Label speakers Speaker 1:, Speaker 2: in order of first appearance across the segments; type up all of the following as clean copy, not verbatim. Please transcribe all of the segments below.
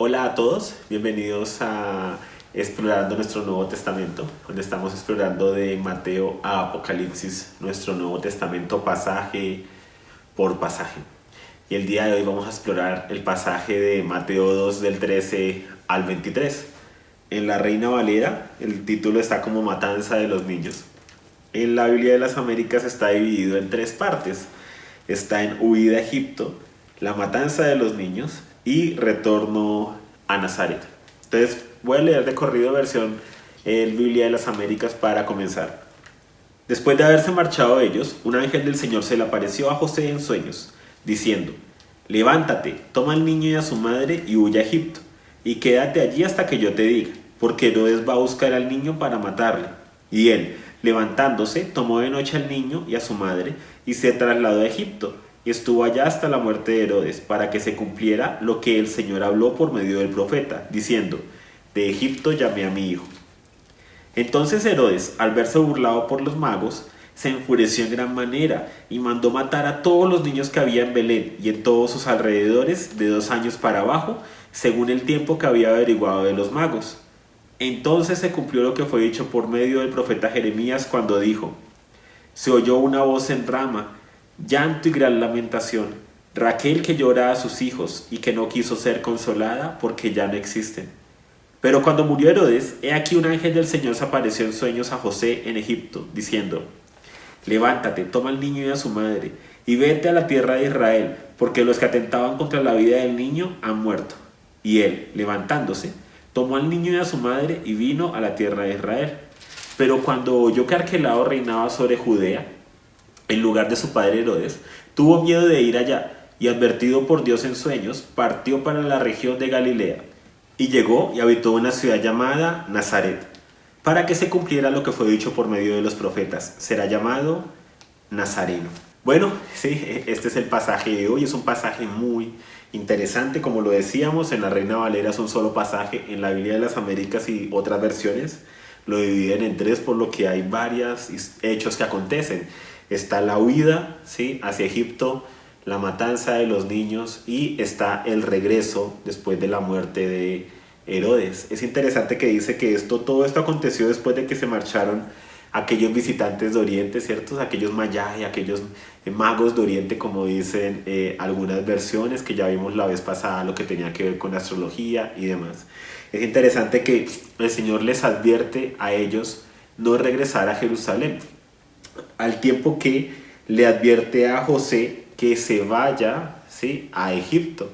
Speaker 1: Hola a todos, bienvenidos a Explorando nuestro Nuevo Testamento, donde estamos explorando de Mateo a Apocalipsis, nuestro Nuevo Testamento pasaje por pasaje. Y el día de hoy vamos a explorar el pasaje de Mateo 2 del 13 al 23. En la Reina Valera el título está como Matanza de los niños. En la Biblia de las Américas está dividido en tres partes. Está en Huida a Egipto, la matanza de los niños y retorno a Nazaret. Entonces voy a leer de corrido versión el Biblia de las Américas para comenzar. Después de haberse marchado ellos, un ángel del Señor se le apareció a José en sueños, diciendo: levántate, toma al niño y a su madre y huye a Egipto, y quédate allí hasta que yo te diga, porque Herodes va a buscar al niño para matarle. Y él, levantándose, tomó de noche al niño y a su madre y se trasladó a Egipto, y estuvo allá hasta la muerte de Herodes, para que se cumpliera lo que el Señor habló por medio del profeta, diciendo: de Egipto llamé a mi hijo. Entonces Herodes, al verse burlado por los magos, se enfureció en gran manera y mandó matar a todos los niños que había en Belén y en todos sus alrededores de 2 años para abajo, según el tiempo que había averiguado de los magos. Entonces se cumplió lo que fue dicho por medio del profeta Jeremías cuando dijo: se oyó una voz en Rama, llanto y gran lamentación, Raquel que llora a sus hijos y que no quiso ser consolada porque ya no existen. Pero cuando murió Herodes, he aquí un ángel del Señor se apareció en sueños a José en Egipto, diciendo: levántate, toma al niño y a su madre, y vete a la tierra de Israel, porque los que atentaban contra la vida del niño han muerto. Y él, levantándose, tomó al niño y a su madre y vino a la tierra de Israel. Pero cuando oyó que Arquelao reinaba sobre Judea, en lugar de su padre Herodes, tuvo miedo de ir allá, y advertido por Dios en sueños, partió para la región de Galilea, y llegó y habitó en una ciudad llamada Nazaret, para que se cumpliera lo que fue dicho por medio de los profetas: será llamado Nazareno. Bueno, sí, este es el pasaje de hoy. Es un pasaje muy interesante, como lo decíamos. En la Reina Valera es un solo pasaje. En la Biblia de las Américas y otras versiones lo dividen en tres, por lo que hay varios hechos que acontecen. Está la huida, ¿sí?, hacia Egipto, la matanza de los niños, y está el regreso después de la muerte de Herodes. Es interesante que dice que todo esto aconteció después de que se marcharon aquellos visitantes de Oriente, ¿cierto? Aquellos mayas, aquellos magos de Oriente, como dicen algunas versiones, que ya vimos la vez pasada lo que tenía que ver con astrología y demás. Es interesante que el Señor les advierte a ellos no regresar a Jerusalén, al tiempo que le advierte a José que se vaya, ¿sí?, a Egipto.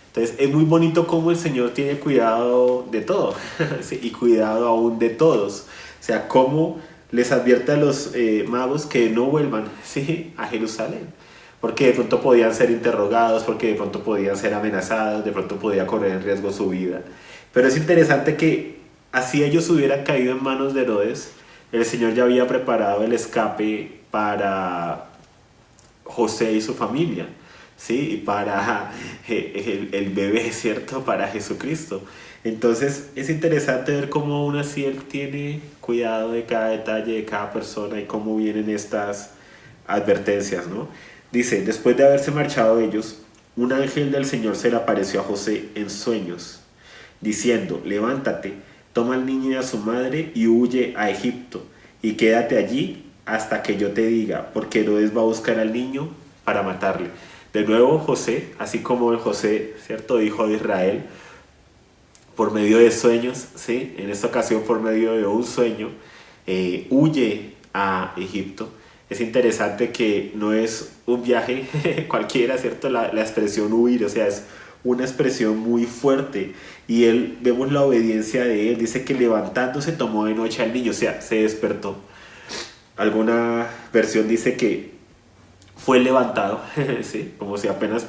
Speaker 1: Entonces es muy bonito cómo el Señor tiene cuidado de todo, ¿sí?, y cuidado aún de todos. O sea, cómo les advierte a los magos que no vuelvan, ¿sí?, a Jerusalén, porque de pronto podían ser interrogados, porque de pronto podían ser amenazados, de pronto podía correr en riesgo su vida. Pero es interesante que así ellos hubieran caído en manos de Herodes, el Señor ya había preparado el escape para José y su familia, ¿sí?, y para el bebé, ¿cierto?, para Jesucristo. Entonces es interesante ver cómo aún así Él tiene cuidado de cada detalle, de cada persona, y cómo vienen estas advertencias, ¿no? Dice: después de haberse marchado ellos, un ángel del Señor se le apareció a José en sueños, diciendo: levántate, toma al niño y a su madre y huye a Egipto, y quédate allí hasta que yo te diga, porque Herodes va a buscar al niño para matarle. De nuevo José, así como el José, ¿cierto?, hijo de Israel, por medio de sueños, ¿sí?, en esta ocasión por medio de un sueño, huye a Egipto. Es interesante que no es un viaje cualquiera, ¿cierto?, la expresión huir, o sea, es una expresión muy fuerte, y vemos la obediencia de él. Dice que levantándose tomó de noche al niño, o sea, se despertó. Alguna versión dice que fue levantado, ¿sí?, como si apenas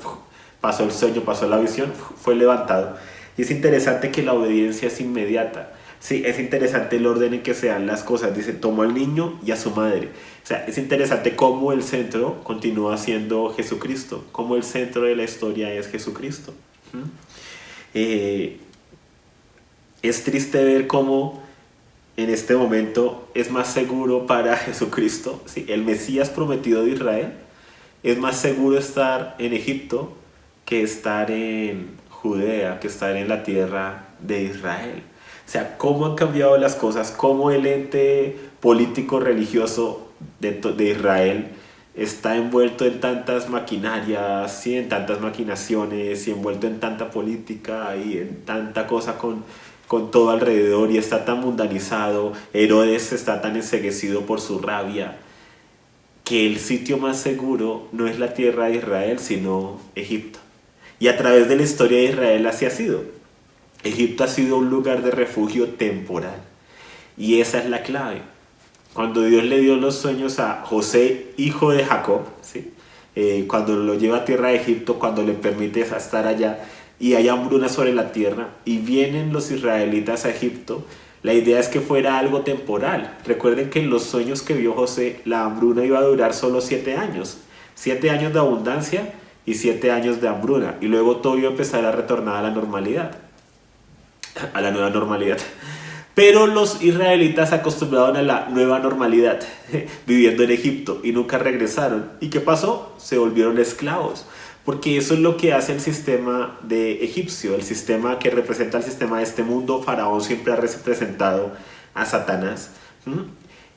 Speaker 1: pasó el sueño, pasó la visión, fue levantado. Y es interesante que la obediencia es inmediata. Sí, es interesante el orden en que se dan las cosas. Dice: tomó al niño y a su madre. O sea, es interesante cómo el centro continúa siendo Jesucristo, cómo el centro de la historia es Jesucristo. Es triste ver cómo en este momento es más seguro para Jesucristo, ¿sí?, el Mesías prometido de Israel, es más seguro estar en Egipto que estar en Judea que están en la tierra de Israel. O sea, cómo han cambiado las cosas, cómo el ente político religioso de Israel está envuelto en tantas maquinarias, ¿sí? En tantas maquinaciones y envuelto en tanta política y en tanta cosa con todo alrededor, y está tan mundanizado. Herodes está tan enceguecido por su rabia que el sitio más seguro no es la tierra de Israel, sino Egipto. Y a través de la historia de Israel así ha sido. Egipto ha sido un lugar de refugio temporal. Y esa es la clave. Cuando Dios le dio los sueños a José, hijo de Jacob, ¿sí? Cuando lo lleva a tierra de Egipto, cuando le permite estar allá y hay hambruna sobre la tierra y vienen los israelitas a Egipto, la idea es que fuera algo temporal. Recuerden que en los sueños que vio José, la hambruna iba a durar solo 7 años. 7 años de abundancia y 7 años de hambruna. Y luego todo iba a empezar a retornar a la normalidad. A la nueva normalidad. Pero los israelitas se acostumbraron a la nueva normalidad, viviendo en Egipto, y nunca regresaron. ¿Y qué pasó? Se volvieron esclavos. Porque eso es lo que hace el sistema de egipcio, el sistema que representa el sistema de este mundo. Faraón siempre ha representado a Satanás.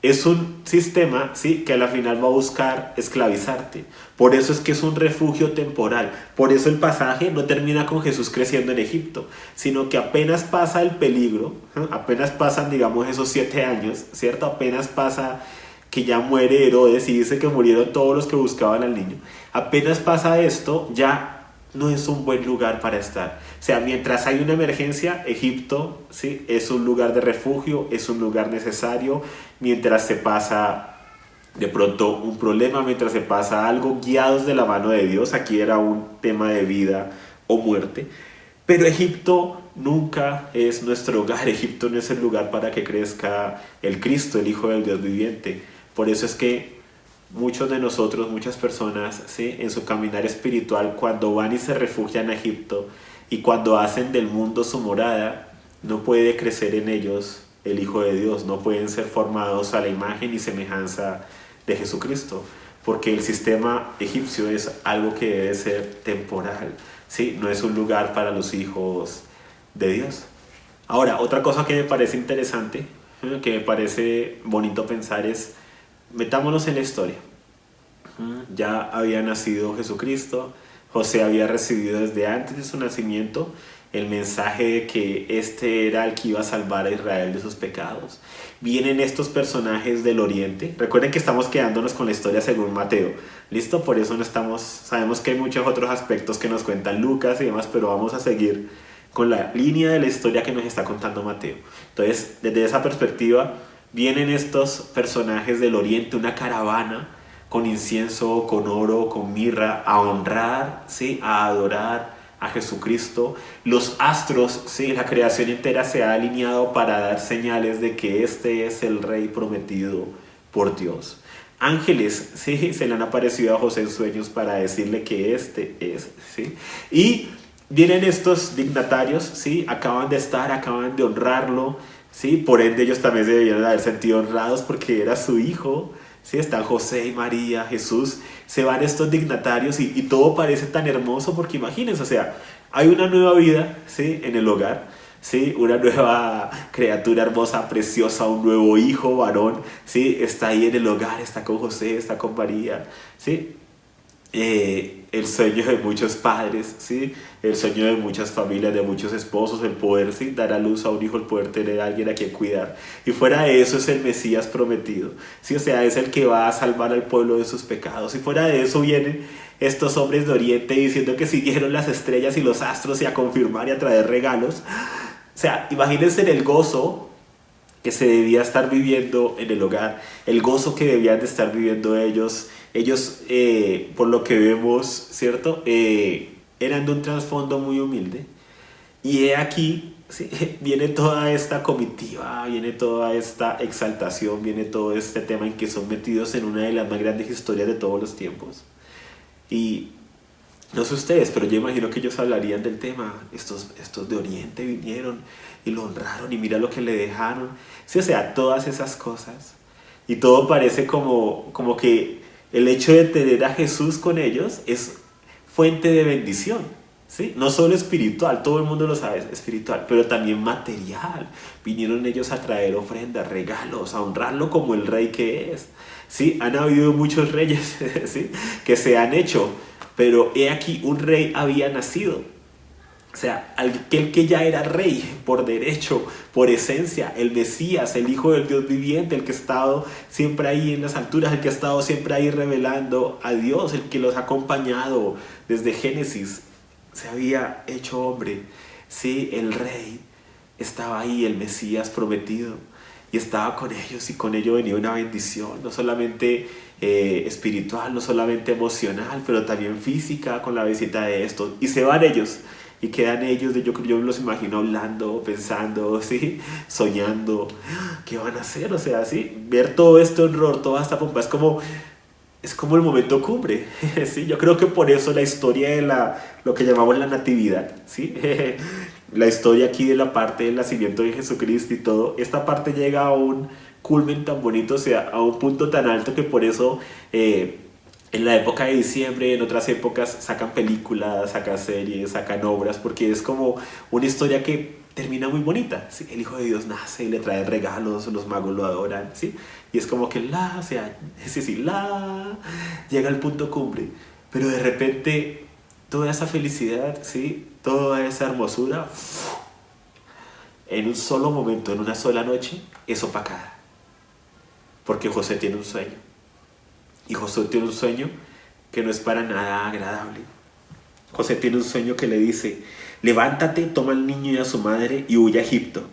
Speaker 1: Es un sistema, ¿sí?, que a la final va a buscar esclavizarte. Por eso es que es un refugio temporal. Por eso el pasaje no termina con Jesús creciendo en Egipto, sino que apenas pasa el peligro, apenas pasan, digamos, esos 7 años, ¿cierto? Apenas pasa que ya muere Herodes y dice que murieron todos los que buscaban al niño. Apenas pasa esto, ya no es un buen lugar para estar. O sea, mientras hay una emergencia, Egipto, ¿sí?, es un lugar de refugio, es un lugar necesario. Mientras se pasa de pronto un problema, mientras se pasa algo, guiados de la mano de Dios. Aquí era un tema de vida o muerte. Pero Egipto nunca es nuestro hogar. Egipto no es el lugar para que crezca el Cristo, el Hijo del Dios viviente. Por eso es que muchos de nosotros, muchas personas, ¿sí?, en su caminar espiritual, cuando van y se refugian a Egipto y cuando hacen del mundo su morada, no puede crecer en ellos el Hijo de Dios, no pueden ser formados a la imagen y semejanza de Jesucristo, porque el sistema egipcio es algo que debe ser temporal, ¿sí? No es un lugar para los hijos de Dios. Ahora, otra cosa que me parece interesante, que me parece bonito pensar es, metámonos en la historia. Ya había nacido Jesucristo, José había recibido desde antes de su nacimiento el mensaje de que este era el que iba a salvar a Israel de sus pecados. Vienen estos personajes del oriente. Recuerden que estamos quedándonos con la historia según Mateo. ¿Listo? Por eso no estamos... Sabemos que hay muchos otros aspectos que nos cuentan Lucas y demás, pero vamos a seguir con la línea de la historia que nos está contando Mateo. Entonces, desde esa perspectiva, vienen estos personajes del oriente, una caravana con incienso, con oro, con mirra, a honrar, ¿sí?, a adorar a Jesucristo. Los astros, ¿sí?, la creación entera se ha alineado para dar señales de que este es el rey prometido por Dios. Ángeles, ¿sí?, se le han aparecido a José en sueños para decirle que este es, ¿sí? Y vienen estos dignatarios, ¿sí?, acaban de honrarlo, ¿sí? Por ende ellos también se debieron haber sentido honrados porque era su hijo. Sí, están José y María, Jesús, se van estos dignatarios y todo parece tan hermoso porque imagínense, o sea, hay una nueva vida, ¿sí?, en el hogar, ¿sí?, una nueva criatura hermosa, preciosa, un nuevo hijo, varón, ¿sí?, está ahí en el hogar, está con José, está con María, ¿sí? El sueño de muchos padres, ¿sí?, el sueño de muchas familias, de muchos esposos, el poder, ¿sí?, dar a luz a un hijo, el poder tener a alguien a quien cuidar. Y fuera de eso es el Mesías prometido, ¿sí? O sea, es el que va a salvar al pueblo de sus pecados. Y fuera de eso vienen estos hombres de Oriente diciendo que siguieron las estrellas y los astros y a confirmar y a traer regalos. O sea, imagínense en el gozo que se debía estar viviendo en el hogar, el gozo que debían de estar viviendo ellos. Ellos, por lo que vemos, ¿cierto?, eran de un trasfondo muy humilde. Y he aquí, ¿sí?, viene toda esta comitiva, viene toda esta exaltación, viene todo este tema en que son metidos en una de las más grandes historias de todos los tiempos. Y no sé ustedes, pero yo imagino que ellos hablarían del tema. Estos de Oriente vinieron y lo honraron y mira lo que le dejaron. Sí, o sea, todas esas cosas. Y todo parece como que el hecho de tener a Jesús con ellos es fuente de bendición. ¿sí? No solo espiritual, todo el mundo lo sabe, es espiritual, pero también material. Vinieron ellos a traer ofrendas, regalos, a honrarlo como el rey que es. ¿Sí? Han habido muchos reyes, ¿sí? Que se han hecho, pero he aquí un rey había nacido. O sea, aquel que ya era rey por derecho, por esencia, el Mesías, el Hijo del Dios viviente, el que ha estado siempre ahí en las alturas, el que ha estado siempre ahí revelando a Dios, el que los ha acompañado desde Génesis, se había hecho hombre. Sí, el rey estaba ahí, el Mesías prometido, y estaba con ellos, y con ello venía una bendición, no solamente espiritual, no solamente emocional, pero también física con la visita de estos. Y se van ellos. Y quedan ellos, yo los imagino hablando, pensando, ¿sí? Soñando, ¿qué van a hacer? O sea, ¿sí? Ver todo este honor, toda esta pompa, es como el momento cumbre, ¿sí? Yo creo que por eso la historia de lo que llamamos la natividad, ¿sí? La historia aquí de la parte del nacimiento de Jesucristo y todo, esta parte llega a un culmen tan bonito, o sea, a un punto tan alto que por eso... en la época de diciembre, en otras épocas, sacan películas, sacan series, sacan obras, porque es como una historia que termina muy bonita. ¿Sí? El Hijo de Dios nace y le trae regalos, los magos lo adoran, ¿sí? Y es como que o sea, llega al punto cumbre. Pero de repente, toda esa felicidad, ¿sí? Toda esa hermosura, en un solo momento, en una sola noche, es opacada. Porque José tiene un sueño. Y José tiene un sueño que no es para nada agradable. José tiene un sueño que le dice: levántate, toma al niño y a su madre y huye a Egipto,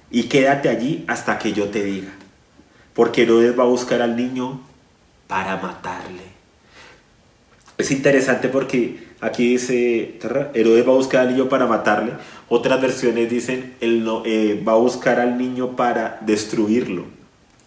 Speaker 1: y quédate allí hasta que yo te diga. Porque Herodes va a buscar al niño para matarle. Es interesante porque aquí dice: Herodes va a buscar al niño para matarle. Otras versiones dicen: él no, va a buscar al niño para destruirlo,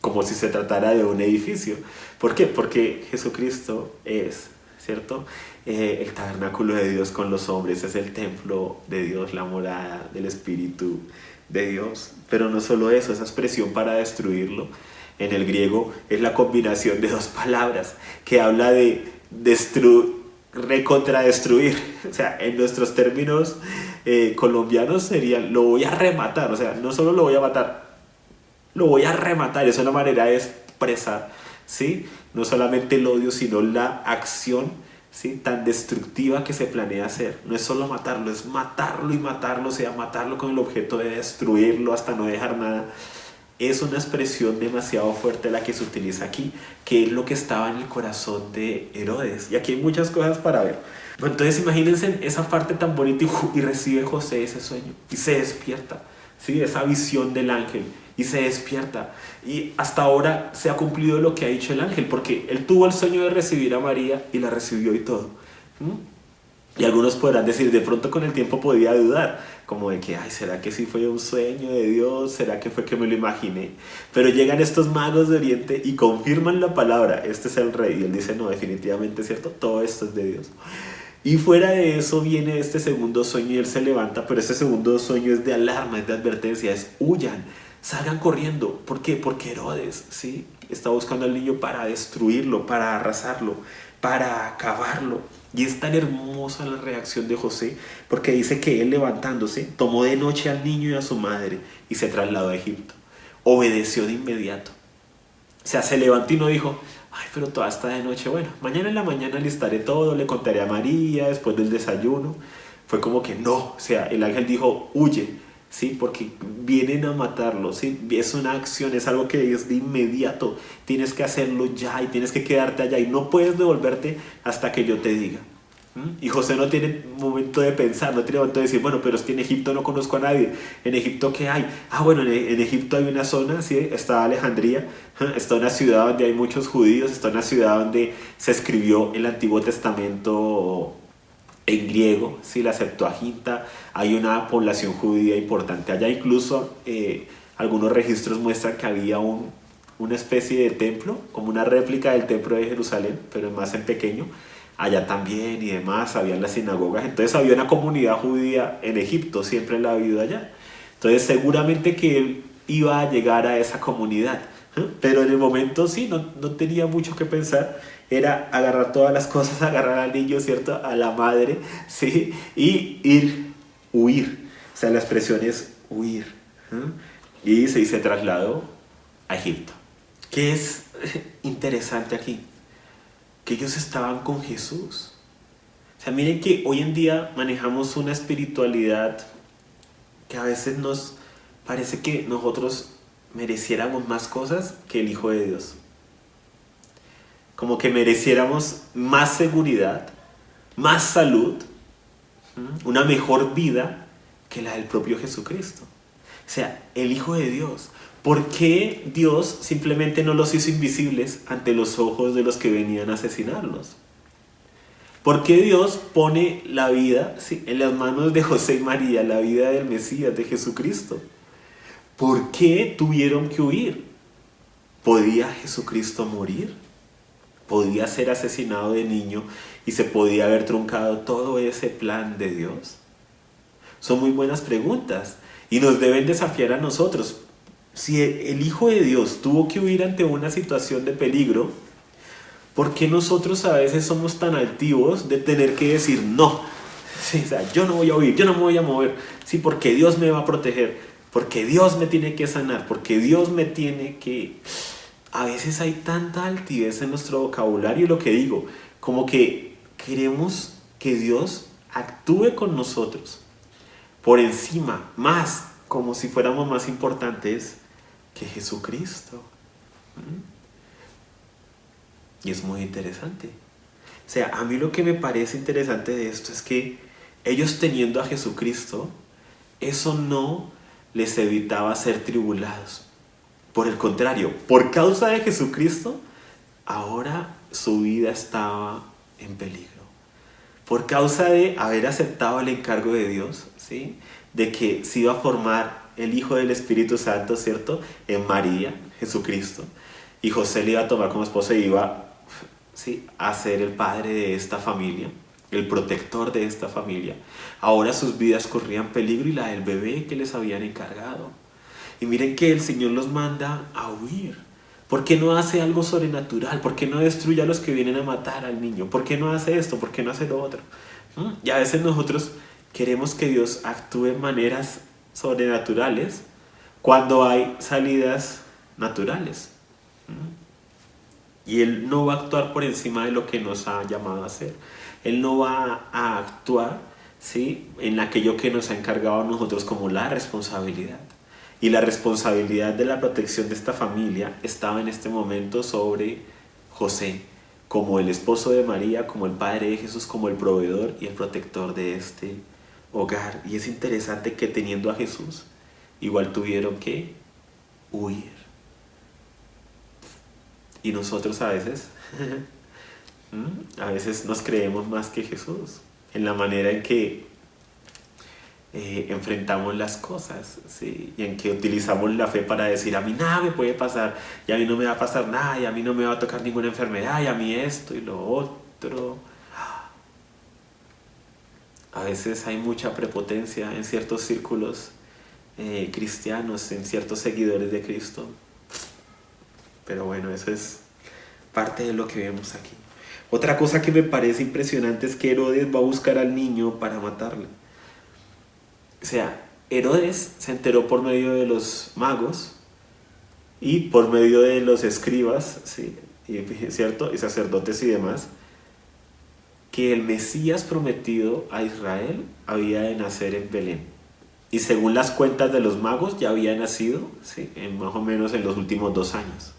Speaker 1: como si se tratara de un edificio. ¿Por qué? Porque Jesucristo es, ¿cierto? El tabernáculo de Dios con los hombres, es el templo de Dios, la morada del Espíritu de Dios. Pero no solo eso, esa expresión para destruirlo, en el griego es la combinación de dos palabras que habla de recontradestruir. O sea, en nuestros términos colombianos sería: lo voy a rematar. O sea, no solo lo voy a matar, lo voy a rematar. Es una manera de expresar, ¿sí? No solamente el odio, sino la acción, ¿sí? Tan destructiva que se planea hacer. No es solo matarlo, es matarlo y matarlo, o sea, matarlo con el objeto de destruirlo hasta no dejar nada. Es una expresión demasiado fuerte la que se utiliza aquí, que es lo que estaba en el corazón de Herodes. Y aquí hay muchas cosas para ver. Entonces imagínense esa parte tan bonita, y recibe José ese sueño y se despierta, ¿sí? Esa visión del ángel, y se despierta. Y hasta ahora se ha cumplido lo que ha dicho el ángel, porque él tuvo el sueño de recibir a María y la recibió y todo. Y algunos podrán decir, de pronto con el tiempo podía dudar, como de que, ay, ¿será que sí fue un sueño de Dios? ¿Será que fue que me lo imaginé? Pero llegan estos magos de Oriente y confirman la palabra: este es el rey. Y él dice: no, definitivamente es cierto, todo esto es de Dios. Y fuera de eso viene este segundo sueño y él se levanta, pero ese segundo sueño es de alarma, es de advertencia, es: huyan, salgan corriendo. ¿Por qué? Porque Herodes, ¿sí? Está buscando al niño para destruirlo, para arrasarlo, para acabarlo. Y es tan hermosa la reacción de José, porque dice que él, levantándose, tomó de noche al niño y a su madre y se trasladó a Egipto. Obedeció de inmediato. O sea, se levantó y no dijo: ay, pero toda está de noche. Bueno, mañana en la mañana listaré todo, le contaré a María después del desayuno. Fue como que no. O sea, el ángel dijo: huye, ¿sí? Porque vienen a matarlo, ¿sí? Es una acción, es algo que es de inmediato. Tienes que hacerlo ya y tienes que quedarte allá y no puedes devolverte hasta que yo te diga. Y José no tiene momento de pensar, no tiene momento de decir: bueno, pero es que en Egipto no conozco a nadie. ¿En Egipto qué hay? Bueno, en Egipto hay una zona, ¿sí? Está Alejandría, está una ciudad donde hay muchos judíos, está una ciudad donde se escribió el Antiguo Testamento en griego, ¿sí? La Septuaginta. Hay una población judía importante allá. Incluso algunos registros muestran que había una especie de templo, como una réplica del templo de Jerusalén, pero más en pequeño. Allá también y demás, había las sinagogas. Entonces había una comunidad judía en Egipto, siempre la ha habido allá. Entonces seguramente que él iba a llegar a esa comunidad. Pero en el momento sí, no tenía mucho que pensar. era agarrar todas las cosas, agarrar al niño, ¿cierto? A la madre, ¿sí? Y huir. O sea, la expresión es huir. Y se trasladó a Egipto. ¿Qué es interesante aquí? Que ellos estaban con Jesús. O sea, miren que hoy en día manejamos una espiritualidad que a veces nos parece que nosotros mereciéramos más cosas que el Hijo de Dios. Como que mereciéramos más seguridad, más salud, una mejor vida que la del propio Jesucristo. O sea, el Hijo de Dios. ¿Por qué Dios simplemente no los hizo invisibles ante los ojos de los que venían a asesinarlos? ¿Por qué Dios pone la vida en las manos de José y María, la vida del Mesías, de Jesucristo? ¿Por qué tuvieron que huir? ¿Podía Jesucristo morir? ¿Podía ser asesinado de niño y se podía haber truncado todo ese plan de Dios? Son muy buenas preguntas y nos deben desafiar a nosotros. Si el Hijo de Dios tuvo que huir ante una situación de peligro, ¿por qué nosotros a veces somos tan altivos de tener que decir no? Sí, o sea, yo no voy a huir, yo no me voy a mover. Sí, porque Dios me va a proteger, porque Dios me tiene que sanar, porque Dios me tiene que... A veces hay tanta altivez en nuestro vocabulario, lo que digo, como que queremos que Dios actúe con nosotros por encima, más, como si fuéramos más importantes que Jesucristo. Y es muy interesante. O sea, a mí lo que me parece interesante de esto es que ellos teniendo a Jesucristo, eso no les evitaba ser tribulados. Por el contrario, por causa de Jesucristo, ahora su vida estaba en peligro. Por causa de haber aceptado el encargo de Dios, ¿sí? De que se iba a formar el Hijo del Espíritu Santo, ¿cierto? En María, Jesucristo. Y José le iba a tomar como esposo y iba, ¿sí?, a ser el padre de esta familia, el protector de esta familia. Ahora sus vidas corrían peligro y la del bebé que les habían encargado. Y miren que el Señor los manda a huir. ¿Por qué no hace algo sobrenatural? ¿Por qué no destruye a los que vienen a matar al niño? ¿Por qué no hace esto? ¿Por qué no hace lo otro? Y a veces nosotros queremos que Dios actúe en maneras sobrenaturales cuando hay salidas naturales. Y Él no va a actuar por encima de lo que nos ha llamado a hacer. Él no va a actuar, ¿sí?, en aquello que nos ha encargado a nosotros como la responsabilidad. Y la responsabilidad de la protección de esta familia estaba en este momento sobre José, como el esposo de María, como el padre de Jesús, como el proveedor y el protector de este hogar. Y es interesante que teniendo a Jesús, igual tuvieron que huir. Y nosotros a veces nos creemos más que Jesús en la manera en que enfrentamos las cosas, ¿sí? Y en que utilizamos la fe para decir: a mí nada me puede pasar, y a mí no me va a pasar nada, y a mí no me va a tocar ninguna enfermedad, y a mí esto y lo otro. A veces hay mucha prepotencia en ciertos círculos cristianos, en ciertos seguidores de Cristo. Pero bueno, eso es parte de lo que vemos aquí. Otra cosa que me parece impresionante es que Herodes va a buscar al niño para matarle. O sea, Herodes se enteró por medio de los magos y por medio de los escribas, ¿sí?, ¿cierto?, y sacerdotes y demás, que el Mesías prometido a Israel había de nacer en Belén. Y según las cuentas de los magos, ya había nacido, ¿sí?, más o menos en los últimos 2 años.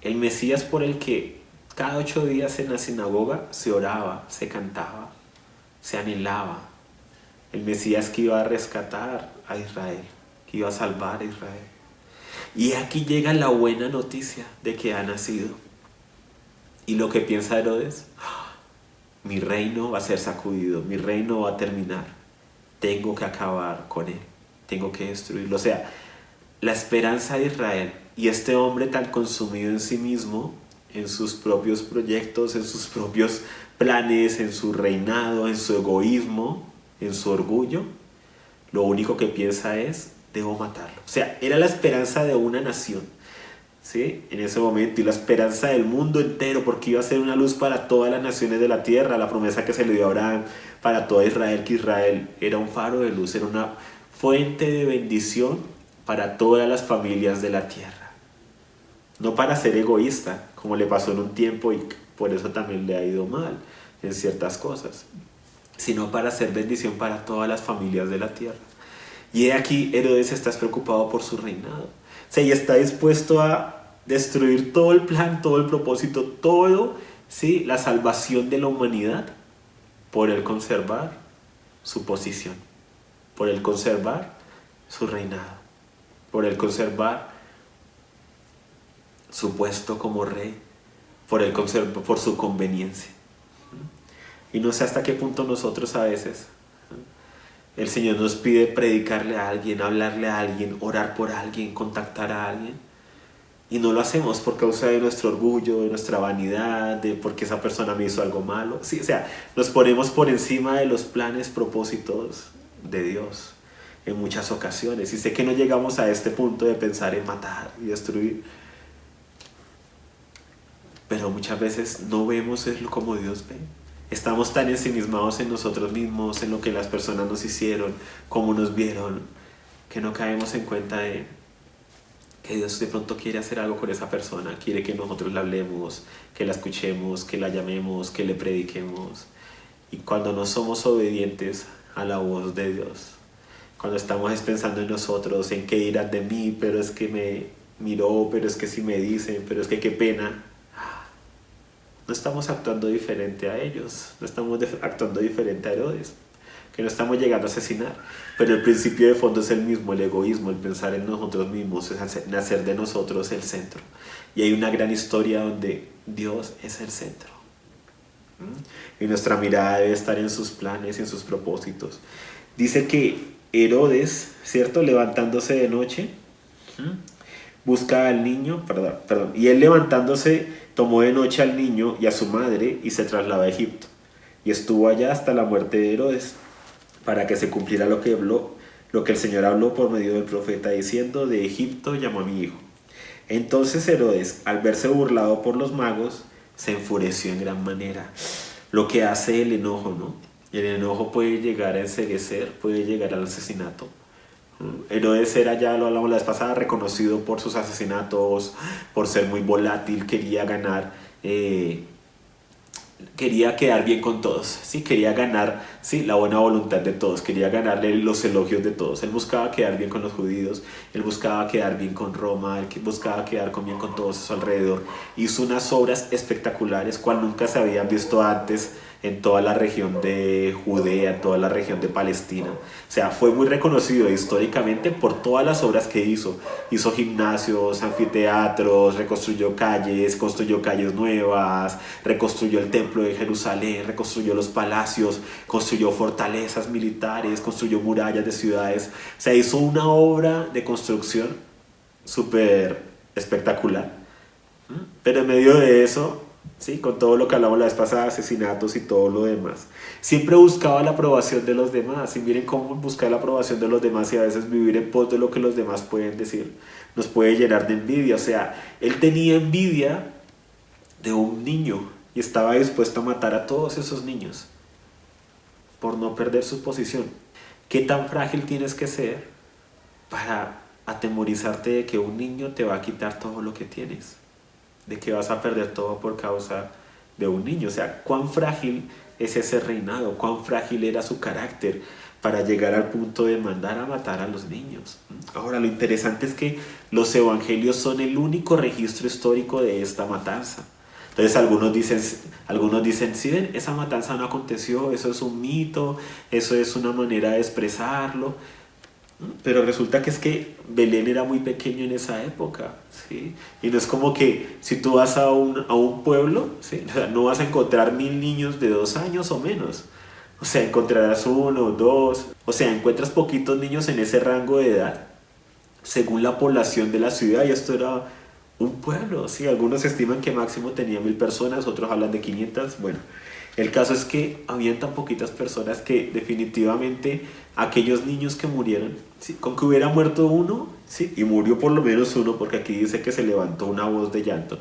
Speaker 1: El Mesías por el que cada 8 días en la sinagoga se oraba, se cantaba, se anhelaba. El Mesías que iba a rescatar a Israel, que iba a salvar a Israel. Y aquí llega la buena noticia de que ha nacido. Y lo que piensa Herodes: mi reino va a ser sacudido, mi reino va a terminar. Tengo que acabar con él, tengo que destruirlo. O sea, la esperanza de Israel y este hombre tan consumido en sí mismo, en sus propios proyectos, en sus propios planes, en su reinado, en su egoísmo, en su orgullo, lo único que piensa es: debo matarlo. O sea, era la esperanza de una nación, ¿sí? En ese momento, y la esperanza del mundo entero, porque iba a ser una luz para todas las naciones de la tierra, la promesa que se le dio a Abraham para toda Israel, que Israel era un faro de luz, era una fuente de bendición para todas las familias de la tierra. No para ser egoísta, como le pasó en un tiempo y por eso también le ha ido mal en ciertas cosas, sino para ser bendición para todas las familias de la tierra. Y he aquí, Herodes está preocupado por su reinado. O sea, y está dispuesto a destruir todo el plan, todo el propósito, todo, ¿sí? La salvación de la humanidad por el conservar su posición, por el conservar su reinado, por el conservar su puesto como rey, por su conveniencia. Y no sé hasta qué punto nosotros a veces, el Señor nos pide predicarle a alguien, hablarle a alguien, orar por alguien, contactar a alguien. Y no lo hacemos por causa de nuestro orgullo, de nuestra vanidad, de porque esa persona me hizo algo malo. Sí, o sea, nos ponemos por encima de los planes, propósitos de Dios en muchas ocasiones. Y sé que no llegamos a este punto de pensar en matar y destruir. Pero muchas veces no vemos eso como Dios ve. Estamos tan ensimismados en nosotros mismos, en lo que las personas nos hicieron, cómo nos vieron, que no caemos en cuenta de que Dios de pronto quiere hacer algo con esa persona, quiere que nosotros la hablemos, que la escuchemos, que la llamemos, que le prediquemos. Y cuando no somos obedientes a la voz de Dios, cuando estamos pensando en nosotros, en qué dirán de mí, pero es que me miró, pero es que si me dicen, pero es que qué pena, no estamos actuando diferente a ellos, no estamos actuando diferente a Herodes, que no estamos llegando a asesinar, pero el principio de fondo es el mismo, el egoísmo, el pensar en nosotros mismos, es hacer de nosotros el centro. Y hay una gran historia donde Dios es el centro. Y nuestra mirada debe estar en sus planes y en sus propósitos. Dice que Herodes, ¿cierto? Levantándose de noche, busca al niño, y él levantándose tomó de noche al niño y a su madre y se trasladó a Egipto. Y estuvo allá hasta la muerte de Herodes, para que se cumpliera lo que el Señor habló por medio del profeta, diciendo: de Egipto llamó a mi hijo. Entonces Herodes, al verse burlado por los magos, se enfureció en gran manera. Lo que hace el enojo, ¿no? El enojo puede llegar a enceguecer, puede llegar al asesinato. Herodes era, ya lo hablamos la vez pasada, reconocido por sus asesinatos, por ser muy volátil, quería ganar, quería quedar bien con todos, ¿sí? Quería ganar, ¿sí? La buena voluntad de todos, quería ganarle los elogios de todos. Él buscaba quedar bien con los judíos, él buscaba quedar bien con Roma, él buscaba quedar bien con todos a su alrededor. Hizo unas obras espectaculares, cual nunca se habían visto antes en toda la región de Judea, en toda la región de Palestina. O sea, fue muy reconocido históricamente por todas las obras que hizo. Hizo gimnasios, anfiteatros, reconstruyó calles, construyó calles nuevas, reconstruyó el templo de Jerusalén, reconstruyó los palacios, construyó fortalezas militares, construyó murallas de ciudades. O sea, hizo una obra de construcción súper espectacular. Pero en medio de eso, ¿sí? Con todo lo que hablamos la vez pasada, asesinatos y todo lo demás, siempre buscaba la aprobación de los demás. Y miren cómo buscar la aprobación de los demás y a veces vivir en pos de lo que los demás pueden decir nos puede llenar de envidia. O sea, él tenía envidia de un niño y estaba dispuesto a matar a todos esos niños por no perder su posición. ¿Qué tan frágil tienes que ser para atemorizarte de que un niño te va a quitar todo lo que tienes? De que vas a perder todo por causa de un niño. O sea, cuán frágil es ese reinado, cuán frágil era su carácter para llegar al punto de mandar a matar a los niños. Ahora, lo interesante es que los evangelios son el único registro histórico de esta matanza. Entonces algunos dicen, sí, ven, esa matanza no aconteció, eso es un mito, eso es una manera de expresarlo. Pero resulta que es que Belén era muy pequeño en esa época, ¿sí? Y no es como que si tú vas a un pueblo, ¿sí? O sea, no vas a encontrar 1000 niños de 2 años o menos. O sea, encontrarás 1 o 2. O sea, encuentras poquitos niños en ese rango de edad, según la población de la ciudad. Y esto era un pueblo, ¿sí? Algunos estiman que máximo tenía 1000 personas, otros hablan de 500. Bueno, El caso es que habían tan poquitas personas que definitivamente aquellos niños que murieron, ¿sí? Con que hubiera muerto uno, ¿sí? Y murió por lo menos uno, porque aquí dice que se levantó una voz de llanto,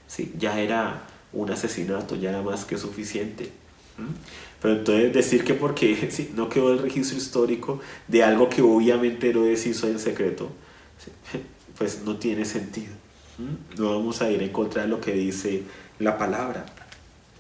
Speaker 1: ¿sí? Ya era un asesinato, ya era más que suficiente. ¿Mm? Pero entonces decir que porque ¿sí? No quedó el registro histórico de algo que obviamente Herodes hizo en secreto, ¿sí? Pues no tiene sentido. ¿Mm? No vamos a ir en contra de lo que dice la palabra.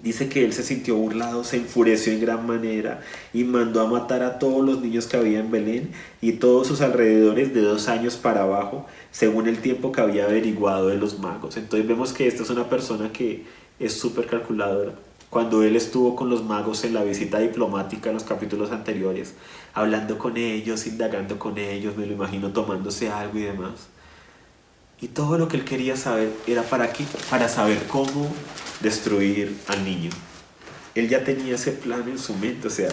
Speaker 1: Dice que él se sintió burlado, se enfureció en gran manera y mandó a matar a todos los niños que había en Belén y todos sus alrededores de 2 años para abajo, según el tiempo que había averiguado de los magos. Entonces vemos que esta es una persona que es súper calculadora. Cuando él estuvo con los magos en la visita diplomática en los capítulos anteriores, hablando con ellos, indagando con ellos, me lo imagino tomándose algo y demás. Y todo lo que él quería saber era para qué, para saber cómo destruir al niño. Él ya tenía ese plan en su mente, o sea,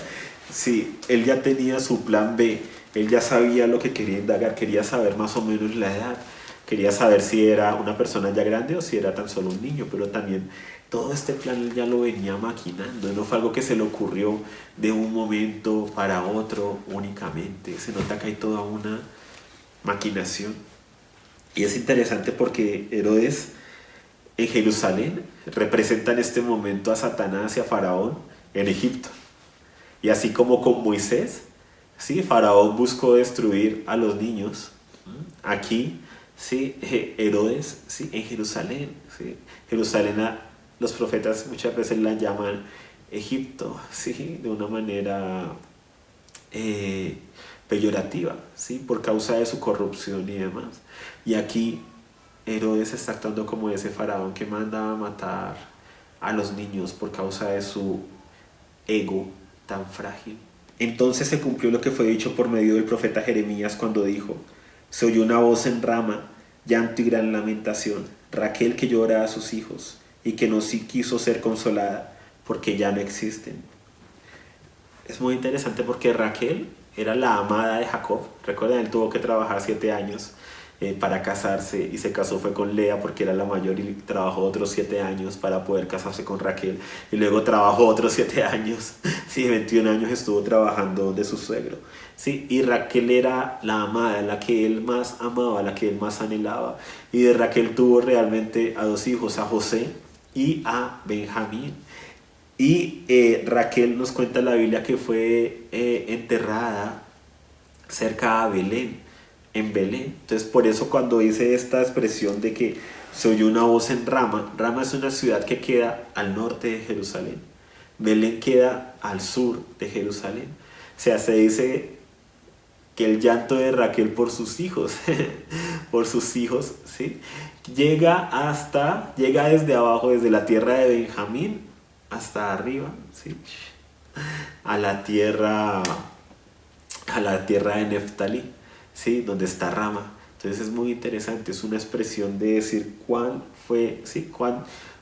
Speaker 1: sí, él ya tenía su plan B, él ya sabía lo que quería indagar, quería saber más o menos la edad, quería saber si era una persona ya grande o si era tan solo un niño, pero también todo este plan él ya lo venía maquinando, no fue algo que se le ocurrió de un momento para otro únicamente, se nota que hay toda una maquinación. Y es interesante porque Herodes en Jerusalén representa en este momento a Satanás y a Faraón en Egipto. Y así como con Moisés, ¿sí? Faraón buscó destruir a los niños. Aquí, ¿sí? Herodes, ¿sí? En Jerusalén. ¿Sí? Jerusalén, los profetas muchas veces la llaman Egipto, ¿sí? De una manera peyorativa, ¿sí? Por causa de su corrupción y demás. Y aquí Herodes está actuando como ese faraón que manda a matar a los niños por causa de su ego tan frágil. Entonces se cumplió lo que fue dicho por medio del profeta Jeremías cuando dijo: se oyó una voz en Rama, llanto y gran lamentación, Raquel que llora a sus hijos y que no quiso ser consolada porque ya no existen. Es muy interesante porque Raquel era la amada de Jacob. Recuerden, él tuvo que trabajar 7 años para casarse y se casó fue con Lea porque era la mayor y trabajó otros 7 años para poder casarse con Raquel y luego trabajó otros 7 años, sí, 21 años estuvo trabajando de su suegro, sí, y Raquel era la amada, la que él más amaba, la que él más anhelaba, y de Raquel tuvo realmente a 2 hijos, a José y a Benjamín. Y Raquel nos cuenta en la Biblia que fue enterrada cerca a Belén, en Belén. Entonces por eso cuando dice esta expresión de que se oyó una voz en Rama, Rama es una ciudad que queda al norte de Jerusalén, Belén queda al sur de Jerusalén. O sea, se dice que el llanto de Raquel por sus hijos, por sus hijos, ¿sí? Llega desde abajo, desde la tierra de Benjamín hasta arriba, ¿sí? a la tierra de Neftalí, ¿sí? Donde está Rama. Entonces es muy interesante, es una expresión de decir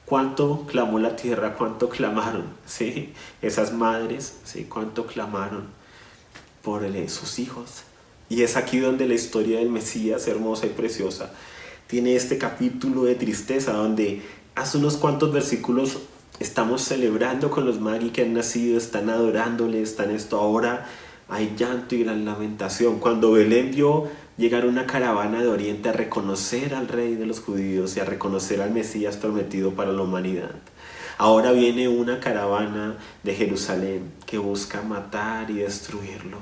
Speaker 1: cuánto clamó la tierra, cuánto clamaron, ¿sí? Esas madres, ¿sí? Cuánto clamaron por sus hijos. Y es aquí donde la historia del Mesías, hermosa y preciosa, tiene este capítulo de tristeza, donde hace unos cuantos versículos estamos celebrando con los magos que han nacido, están adorándole, están esto. Ahora hay llanto y gran lamentación. Cuando Belén vio llegar una caravana de Oriente a reconocer al rey de los judíos y a reconocer al Mesías prometido para la humanidad, ahora viene una caravana de Jerusalén que busca matar y destruirlo,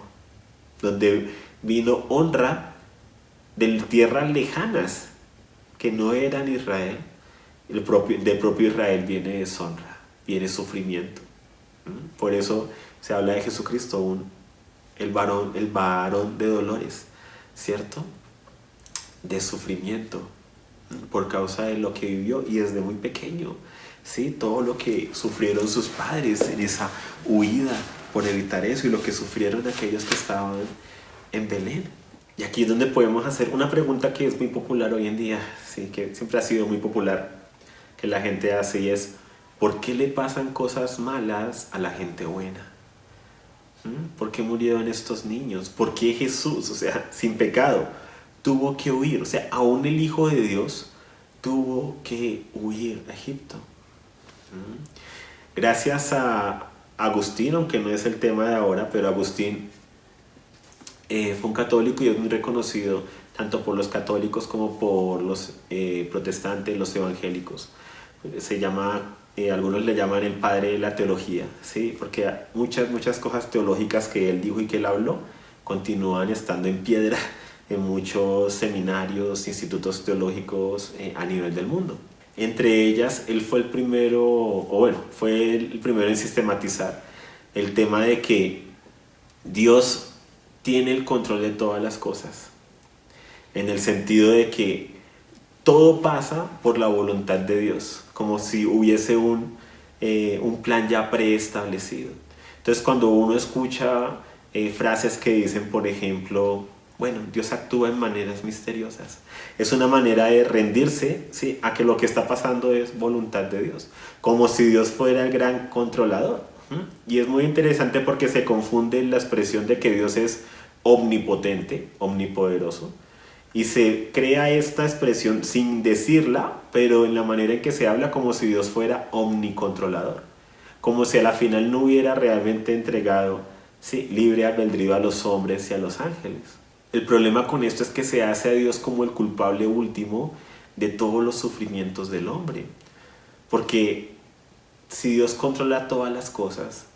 Speaker 1: donde vino honra de tierras lejanas que no eran Israel. Del propio Israel viene deshonra, viene sufrimiento. Por eso se habla de Jesucristo, el varón de dolores, ¿cierto? De sufrimiento, por causa de lo que vivió y desde muy pequeño, ¿sí? Todo lo que sufrieron sus padres en esa huida por evitar eso y lo que sufrieron aquellos que estaban en Belén. Y aquí es donde podemos hacer una pregunta que es muy popular hoy en día, ¿sí? Que siempre ha sido muy popular, que la gente hace, y es: ¿por qué le pasan cosas malas a la gente buena? ¿Por qué murieron estos niños? ¿Por qué Jesús, o sea, sin pecado, tuvo que huir? O sea, aún el Hijo de Dios tuvo que huir a Egipto. Gracias a Agustín, aunque no es el tema de ahora, pero Agustín fue un católico y es muy reconocido tanto por los católicos como por los protestantes, los evangélicos. Se llama, algunos le llaman el padre de la teología, ¿sí? Porque muchas cosas teológicas que él dijo y que él habló continúan estando en piedra en muchos seminarios, institutos teológicos a nivel del mundo. Entre ellas, él fue el primero, o bueno, fue el primero en sistematizar el tema de que Dios tiene el control de todas las cosas, en el sentido de que todo pasa por la voluntad de Dios, como si hubiese un plan ya preestablecido. Entonces, cuando uno escucha frases que dicen, por ejemplo, bueno, Dios actúa en maneras misteriosas, es una manera de rendirse, ¿sí?, a que lo que está pasando es voluntad de Dios, como si Dios fuera el gran controlador. Y es muy interesante porque se confunde la expresión de que Dios es omnipotente, omnipoderoso, y se crea esta expresión sin decirla, pero en la manera en que se habla, como si Dios fuera omnicontrolador, como si a la final no hubiera realmente entregado, sí, libre albedrío a los hombres y a los ángeles. El problema con esto es que se hace a Dios como el culpable último de todos los sufrimientos del hombre, porque si Dios controla todas las cosas,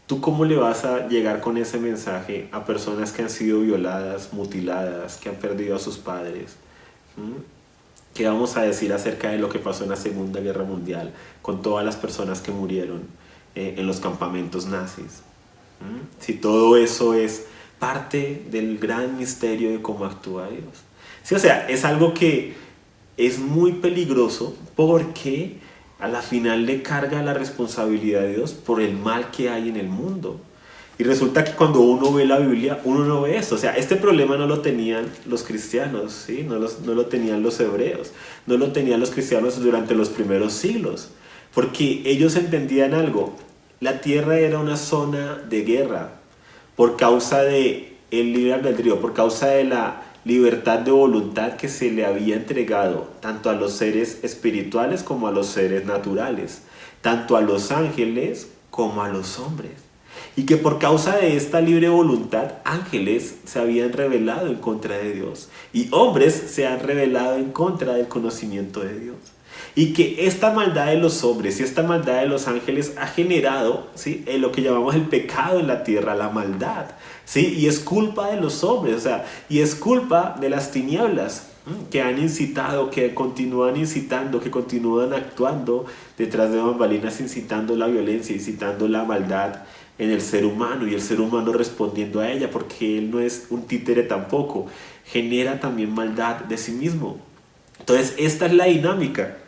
Speaker 1: ¿tú cómo le vas a llegar con ese mensaje a personas que han sido violadas, mutiladas, que han perdido a sus padres? ¿Qué vamos a decir acerca de lo que pasó en la Segunda Guerra Mundial con todas las personas que murieron en los campamentos nazis? Si todo eso es parte del gran misterio de cómo actúa Dios. Sí, o sea, es algo que es muy peligroso porque a la final le carga la responsabilidad de Dios por el mal que hay en el mundo. Y resulta que cuando uno ve la Biblia, uno no ve esto. O sea, este problema no lo tenían los cristianos, ¿sí? No lo tenían los hebreos, no lo tenían los cristianos durante los primeros siglos. Porque ellos entendían algo. La tierra era una zona de guerra por causa de el libre albedrío, por causa de la libertad de voluntad que se le había entregado tanto a los seres espirituales como a los seres naturales, tanto a los ángeles como a los hombres. Y que por causa de esta libre voluntad, ángeles se habían rebelado en contra de Dios y hombres se han rebelado en contra del conocimiento de Dios. Y que esta maldad de los hombres y esta maldad de los ángeles ha generado, ¿sí?, lo que llamamos el pecado en la tierra, la maldad, ¿sí? Y es culpa de los hombres, o sea, y es culpa de las tinieblas que han incitado, que continúan incitando, que continúan actuando detrás de bambalinas, incitando la violencia, incitando la maldad en el ser humano, y el ser humano respondiendo a ella, porque él no es un títere tampoco, genera también maldad de sí mismo. Entonces, esta es la dinámica.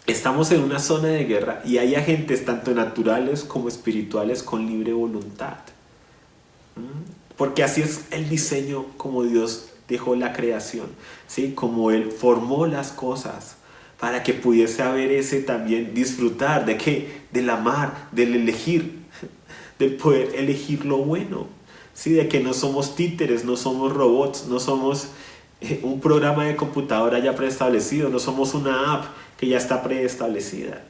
Speaker 1: Estamos en una zona de guerra y hay agentes tanto naturales como espirituales con libre voluntad. Porque así es el diseño como Dios dejó la creación, ¿sí? Como Él formó las cosas para que pudiese haber ese también disfrutar de qué, del amar, del elegir, del poder elegir lo bueno, ¿sí? De que no somos títeres, no somos robots, no somos un programa de computadora ya preestablecido, no somos una app que ya está preestablecida.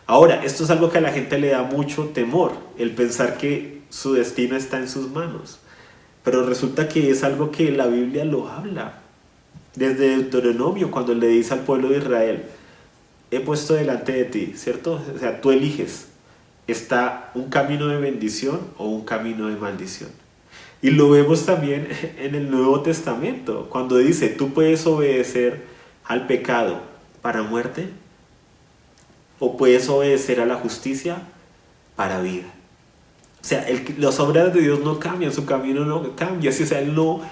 Speaker 1: Ahora, esto es algo que a la gente le da mucho temor, el pensar que su destino está en sus manos. Pero resulta que es algo que la Biblia lo habla. Desde Deuteronomio, cuando le dice al pueblo de Israel, he puesto delante de ti, ¿cierto? O sea, tú eliges, está un camino de bendición o un camino de maldición. Y lo vemos también en el Nuevo Testamento, cuando dice, tú puedes obedecer al pecado para muerte o puedes obedecer a la justicia para vida. O sea, las obras de Dios no cambian, su camino no cambia, ¿sí? O sea, Él no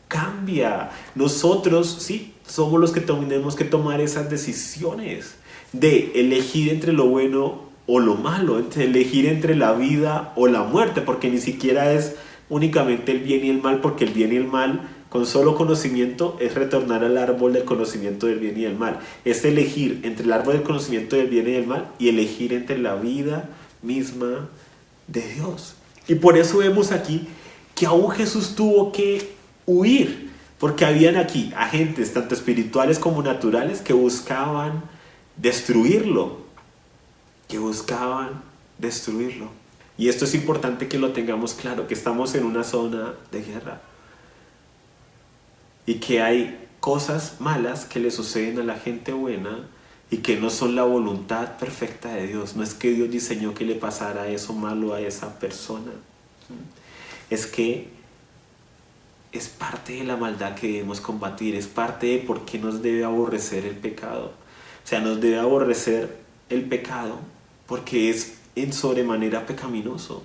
Speaker 1: cambia. Nosotros, sí, somos los que tenemos que tomar esas decisiones de elegir entre lo bueno o lo malo, entre elegir entre la vida o la muerte, porque ni siquiera es únicamente el bien y el mal, porque el bien y el mal, con solo conocimiento, es retornar al árbol del conocimiento del bien y del mal. Es elegir entre el árbol del conocimiento del bien y del mal y elegir entre la vida misma de Dios. Y por eso vemos aquí que aún Jesús tuvo que huir, porque habían aquí agentes tanto espirituales como naturales que buscaban destruirlo, que buscaban destruirlo. Y esto es importante que lo tengamos claro, que estamos en una zona de guerra y que hay cosas malas que le suceden a la gente buena y que no son la voluntad perfecta de Dios. No es que Dios diseñó que le pasara eso malo a esa persona. Es que es parte de la maldad que debemos combatir, es parte de por qué nos debe aborrecer el pecado. O sea, nos debe aborrecer el pecado porque es en sobremanera pecaminoso,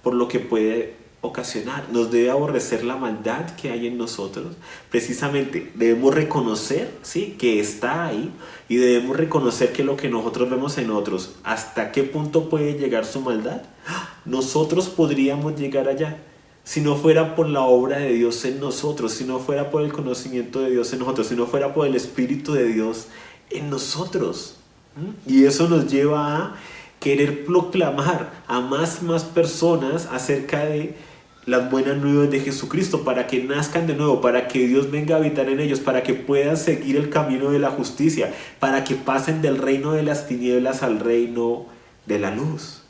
Speaker 1: por lo que puede ocasionar. Nos debe aborrecer la maldad que hay en nosotros. Precisamente debemos reconocer, ¿sí?, que está ahí, y debemos reconocer que lo que nosotros vemos en otros, ¿hasta qué punto puede llegar su maldad? Nosotros podríamos llegar allá si no fuera por la obra de Dios en nosotros, si no fuera por el conocimiento de Dios en nosotros, si no fuera por el Espíritu de Dios en nosotros. Y eso nos lleva a querer proclamar a más personas acerca de las buenas nuevas de Jesucristo, para que nazcan de nuevo, para que Dios venga a habitar en ellos, para que puedan seguir el camino de la justicia, para que pasen del reino de las tinieblas al reino de la luz.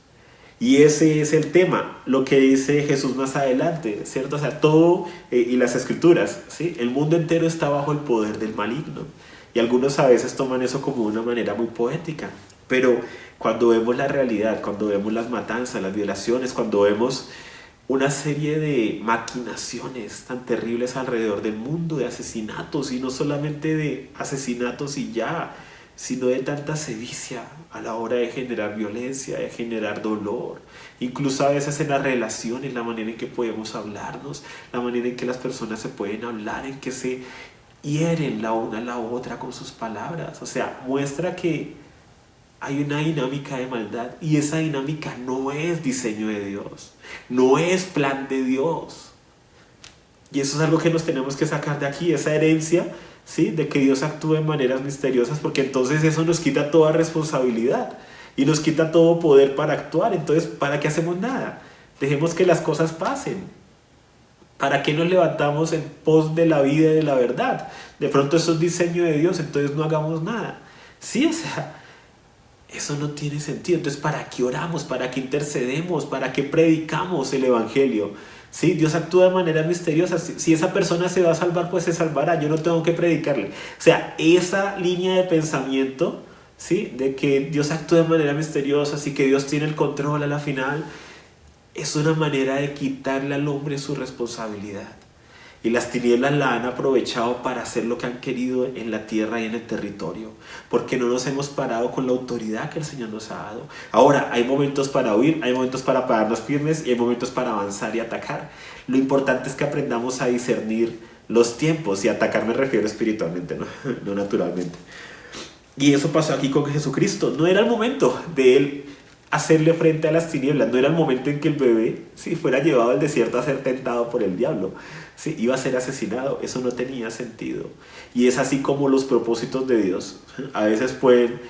Speaker 1: Y ese es el tema, lo que dice Jesús más adelante, ¿cierto? O sea, todo, y las escrituras, ¿sí? El mundo entero está bajo el poder del maligno. Y algunos a veces toman eso como una manera muy poética. Pero cuando vemos la realidad, cuando vemos las matanzas, las violaciones, cuando vemos una serie de maquinaciones tan terribles alrededor del mundo, de asesinatos, y no solamente de asesinatos y ya, sino de tanta sevicia a la hora de generar violencia, de generar dolor, incluso a veces en las relaciones, la manera en que podemos hablarnos, la manera en que las personas se pueden hablar, en que se hieren la una a la otra con sus palabras. O sea, muestra que hay una dinámica de maldad, y esa dinámica no es diseño de Dios, no es plan de Dios. Y eso es algo que nos tenemos que sacar de aquí, esa herencia, ¿sí?, de que Dios actúe de maneras misteriosas, porque entonces eso nos quita toda responsabilidad y nos quita todo poder para actuar. Entonces, ¿para qué hacemos nada? Dejemos que las cosas pasen. ¿Para qué nos levantamos en pos de la vida y de la verdad? De pronto eso es diseño de Dios, entonces no hagamos nada. Sí, o sea, eso no tiene sentido. Entonces, ¿para qué oramos? ¿Para qué intercedemos? ¿Para qué predicamos el Evangelio? Sí, Dios actúa de manera misteriosa. Si esa persona se va a salvar, pues se salvará. Yo no tengo que predicarle. O sea, esa línea de pensamiento, ¿sí?, de que Dios actúa de manera misteriosa, así que Dios tiene el control a la final, es una manera de quitarle al hombre su responsabilidad. Y las tinieblas la han aprovechado para hacer lo que han querido en la tierra y en el territorio, porque no nos hemos parado con la autoridad que el Señor nos ha dado. Ahora, hay momentos para huir, hay momentos para pararnos firmes y hay momentos para avanzar y atacar. Lo importante es que aprendamos a discernir los tiempos, y atacar me refiero espiritualmente, no naturalmente. Y eso pasó aquí con Jesucristo. No era el momento de Él hacerle frente a las tinieblas, no era el momento en que el bebé, si fuera llevado al desierto a ser tentado por el diablo, ¿sí?, iba a ser asesinado. Eso no tenía sentido. Y es así como los propósitos de Dios a veces pueden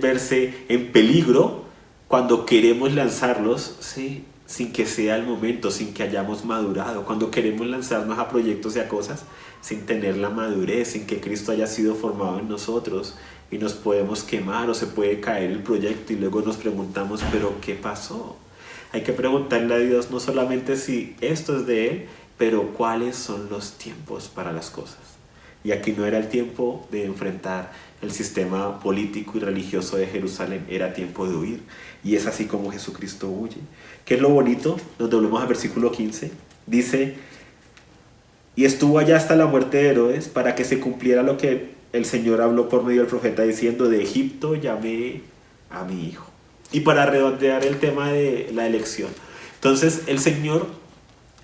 Speaker 1: verse en peligro cuando queremos lanzarlos, ¿sí?, sin que sea el momento, sin que hayamos madurado, cuando queremos lanzarnos a proyectos y a cosas sin tener la madurez, sin que Cristo haya sido formado en nosotros, y nos podemos quemar o se puede caer el proyecto y luego nos preguntamos, ¿pero qué pasó? Hay que preguntarle a Dios no solamente si esto es de Él, pero cuáles son los tiempos para las cosas. Y aquí no era el tiempo de enfrentar el sistema político y religioso de Jerusalén, era tiempo de huir. Y es así como Jesucristo huye. ¿Qué es lo bonito? Nos volvemos al versículo 15. Dice: y estuvo allá hasta la muerte de Herodes, para que se cumpliera lo que el Señor habló por medio del profeta, diciendo: de Egipto llamé a mi hijo. Y para redondear el tema de la elección, entonces el Señor,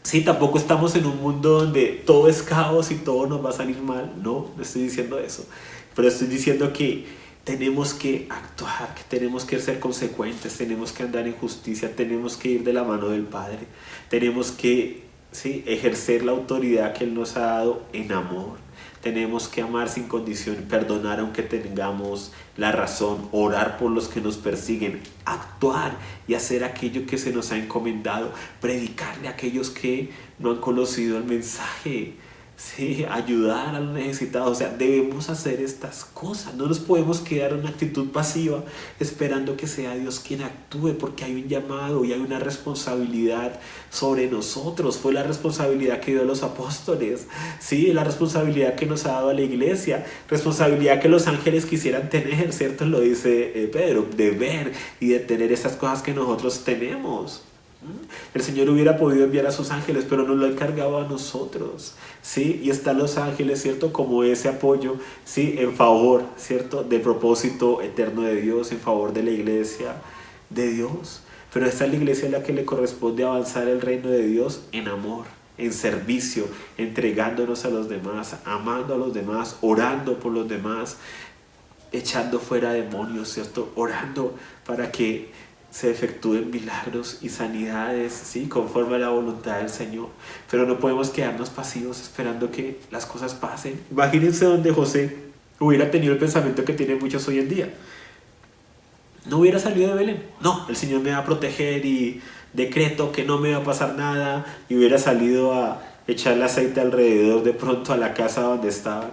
Speaker 1: sí, tampoco estamos en un mundo donde todo es caos y todo nos va a salir mal. No estoy diciendo eso, pero estoy diciendo que tenemos que actuar, que tenemos que ser consecuentes, tenemos que andar en justicia, tenemos que ir de la mano del Padre, tenemos que, sí, ejercer la autoridad que Él nos ha dado en amor. Tenemos que amar sin condición, perdonar aunque tengamos la razón, orar por los que nos persiguen, actuar y hacer aquello que se nos ha encomendado, predicarle a aquellos que no han conocido el mensaje. Sí, ayudar a los necesitados. O sea, debemos hacer estas cosas. No nos podemos quedar en una actitud pasiva esperando que sea Dios quien actúe, porque hay un llamado y hay una responsabilidad sobre nosotros. Fue la responsabilidad que dio a los apóstoles, sí, la responsabilidad que nos ha dado a la iglesia, responsabilidad que los ángeles quisieran tener, ¿cierto? Lo dice Pedro, de ver y de tener esas cosas que nosotros tenemos. El Señor hubiera podido enviar a sus ángeles, pero nos lo ha encargado a nosotros, ¿sí? Y están los ángeles, ¿cierto? Como ese apoyo, ¿sí? En favor, ¿cierto? Del propósito eterno de Dios, en favor de la iglesia de Dios. Pero esta es la iglesia a la que le corresponde avanzar el reino de Dios en amor, en servicio, entregándonos a los demás, amando a los demás, orando por los demás, echando fuera demonios, ¿cierto? Orando para que se efectúen milagros y sanidades, ¿sí? Conforme a la voluntad del Señor. Pero no podemos quedarnos pasivos esperando que las cosas pasen. Imagínense donde José hubiera tenido el pensamiento que tienen muchos hoy en día. No hubiera salido de Belén. No, el Señor me va a proteger y decreto que no me va a pasar nada. Y hubiera salido a echarle aceite alrededor de pronto a la casa donde estaban.